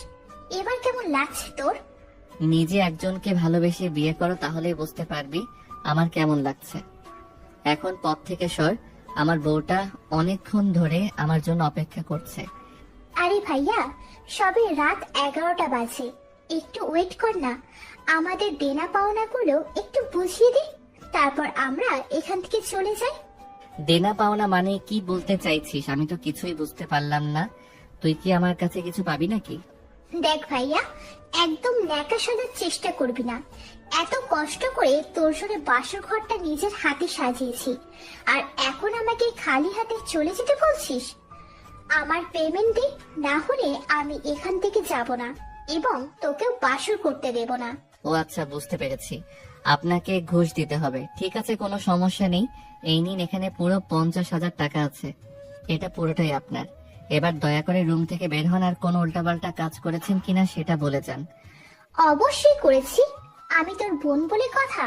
এবার কেমন লাগছে তোর? নিজে একজনকে ভালোবেসে বিয়ে করো, তাহলেই বুঝতে পারবি আমার কেমন লাগছে। এখন পথ থেকে সর, আমার বউটা অনেকক্ষণ ধরে আমার জন্য অপেক্ষা করছে। আরে ভাইয়া, সবে রাত 11টা বাজে, একটু ওয়েট কর না। আমাদের দেনা পাওনাগুলো একটু বুঝিয়ে দে, তারপর আমরা এখান থেকে চলে যাই। দেনা পাওনা মানে কি বলতে চাইছিস? আমি তো কিছুই বুঝতে পারলাম না। তুই কি আমার কাছে কিছু পাবি নাকি? দেখ ভাইয়া, একদম ন্যাকা সাজার চেষ্টা করবি না। এত কষ্ট করে তোর জন্য বাসর ঘরটা নিজের হাতে সাজিয়েছি, আর এখন আমাকে খালি হাতে চলে যেতে বলছিস? আমার পেমেন্ট দে, না হলে আমি এখান থেকে যাব না এবং তোকেও বাসর করতে দেব না। ও আচ্ছা, বুঝতে পেরেছি। আপনাকে ঘুষ দিতে হবে। ঠিক আছে, কোনো সমস্যা নেই। এই নিন, এখানে পুরো 50,000 টাকা আছে। এটা পুরোটাই আপনার। এবার দয়া করে রুম থেকে বের হন, আর কোনো উল্টাপাল্টা কাজ করেছেন কিনা সেটা বলে যান। অবশ্যই করেছি, আমি তোর বোন বলে কথা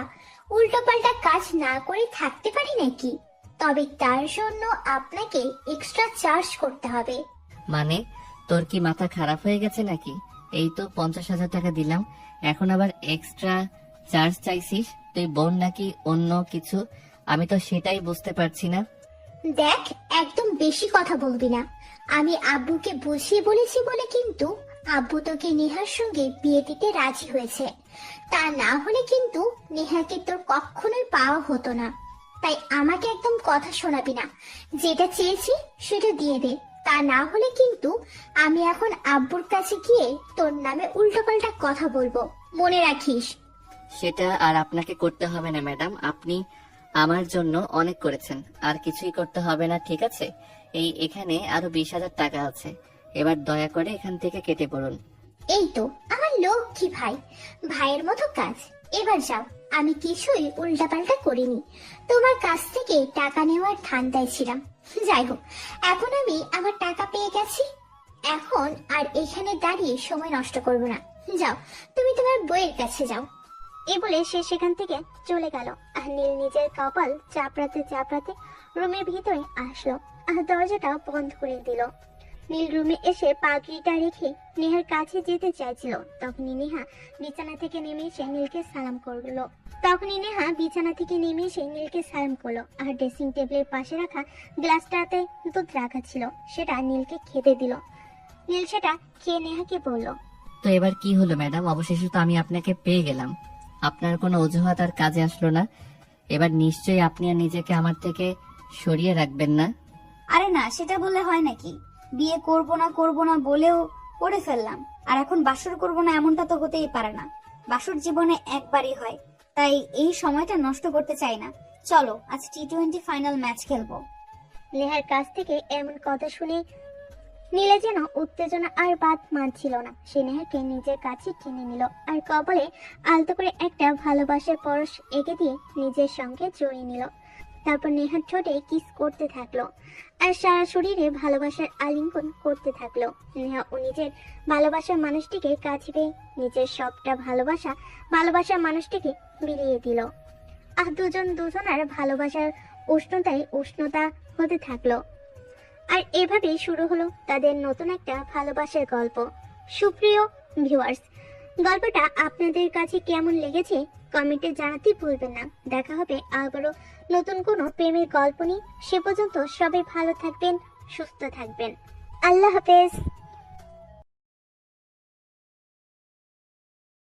উল্টোপাল্টা কাজ না করে থাকতে পারি নাকি? তবে তার জন্য আপনাকে এক্সট্রা চার্জ করতে হবে। মানে তোর কি মাথা খারাপ হয়ে গেছে নাকি? এই তো 50,000 টাকা দিলাম, এখন আবার এক্সট্রা চার্জ চাইছিস? তুই বোন নাকি অন্য কিছু? আমি তো সেটাই বুঝতে পারছি না। দেখ, একদম বেশি কথা বলবি না। আমি আব্বুকে বুঝিয়ে বলেছি বলে কিন্তু আব্বু তোকে নেহার সঙ্গে বিয়ে দিতে রাজি হয়েছে। তা না হলে কিন্তু নেহাকে তোর কখনোই পাওয়া হতো না। তাই আমাকে একদম কথা শোনাবি না। যেটা চেয়েছি সেটা দিয়ে দে, তা না হলে কিন্তু আমি এখন আব্বুর কাছে গিয়ে তোর নামে উল্টোপাল্টা কথা বলবো, মনে রাখিস। সেটা আর আপনাকে করতে হবে না ম্যাডাম, আপনি আমার জন্য অনেক করেছেন, আর কিছুই করতে হবে না, ঠিক আছে? এখানে আরো 20,000 টাকা আছে, এবার দয়া করে এখান থেকে কেটে পড়ুন। এই তো আমার লক্ষ্মী ভাই, ভাইয়ের মতো কাজ। এবার যাও, আমি কিছুই উল্টাপাল্টা করিনি, তোমার কাছ থেকে টাকা নেওয়ার ঠান্ডায় ছিলাম। যাই হোক, এখন আমি আমার টাকা পেয়ে গেছি, এখন আর এখানে দাঁড়িয়ে সময় নষ্ট করবো না। যাও, তুমি তোমার বইয়ের কাছে যাও। এই বলে সে সেখান থেকে চলে গেল। আর নীল নিজের কপাল চাপড়াতে চাপড়াতে রুমের ভিতরে আসলো আর দরজাটা বন্ধ করে দিল। নীল রুমে এসে পাগড়িটা রেখে নেহার কাছে যেতে চাইছিল। তখনই নেহা বিছানা থেকে নেমে এসে নীলকে সালাম করলো আর ড্রেসিং টেবিলের পাশে রাখা গ্লাসটাতে দুধ রাখা ছিল, সেটা নীলকে খেতে দিল। নীল সেটা খেয়ে নেহাকে বলল, তো এবার কি হলো ম্যাডাম? অবশেষে তো আমি আপনাকে পেয়ে গেলাম। আপনার কোনো অজুহাত আর কাজে আসলো না। এবার নিশ্চয়ই আপনি আর নিজেকে আমার থেকে সরিয়ে রাখবেন না। আরে না, সেটা বললে হয় নাকি? বিয়ে করব না বলেও করে ফেললাম, আর এখন বাসর করব না এমনটা তো হতেই পারে না। বাসর জীবনে একবারই হয়, তাই এই সময়টা নষ্ট করতে চাই না। চলো আজ টি-20 ফাইনাল ম্যাচ খেলবো। নেহার কাছ থেকে এমন কথা শুনে নীলে যেন উত্তেজনা আর বাদ মানছিল না। সে নেহাকে নিজের কাছে টেনে নিল আর কপালে আলতো করে একটা ভালোবাসার পরশ এঁকে দিয়ে নিজের সঙ্গে জড়িয়ে নিল। তারপর নেহার ঠোঁটে কিস করতে থাকলো আর সারা শরীরে ভালোবাসার আলিঙ্গন করতে থাকলো। নেহা ও নিজের ভালোবাসার মানুষটিকে কাছে পেয়ে নিজের সবটা ভালোবাসার মানুষটিকে বিলিয়ে দিল। আর দুজনার ভালোবাসার উষ্ণতা হতে থাকলো। আর এভাবেই শুরু হলো তাদের নতুন একটা ভালোবাসার গল্প। সুপ্রিয় ভিউয়ার্স, গল্পটা আপনাদের কাছে কেমন লেগেছে কমেন্টে জানাতে ভুলবেন না। দেখা হবে আবারও নতুন কোনো প্রেমের গল্প নিয়ে। সে পর্যন্ত সবাই ভালো থাকবেন, সুস্থ থাকবেন। আল্লাহ হাফেজ।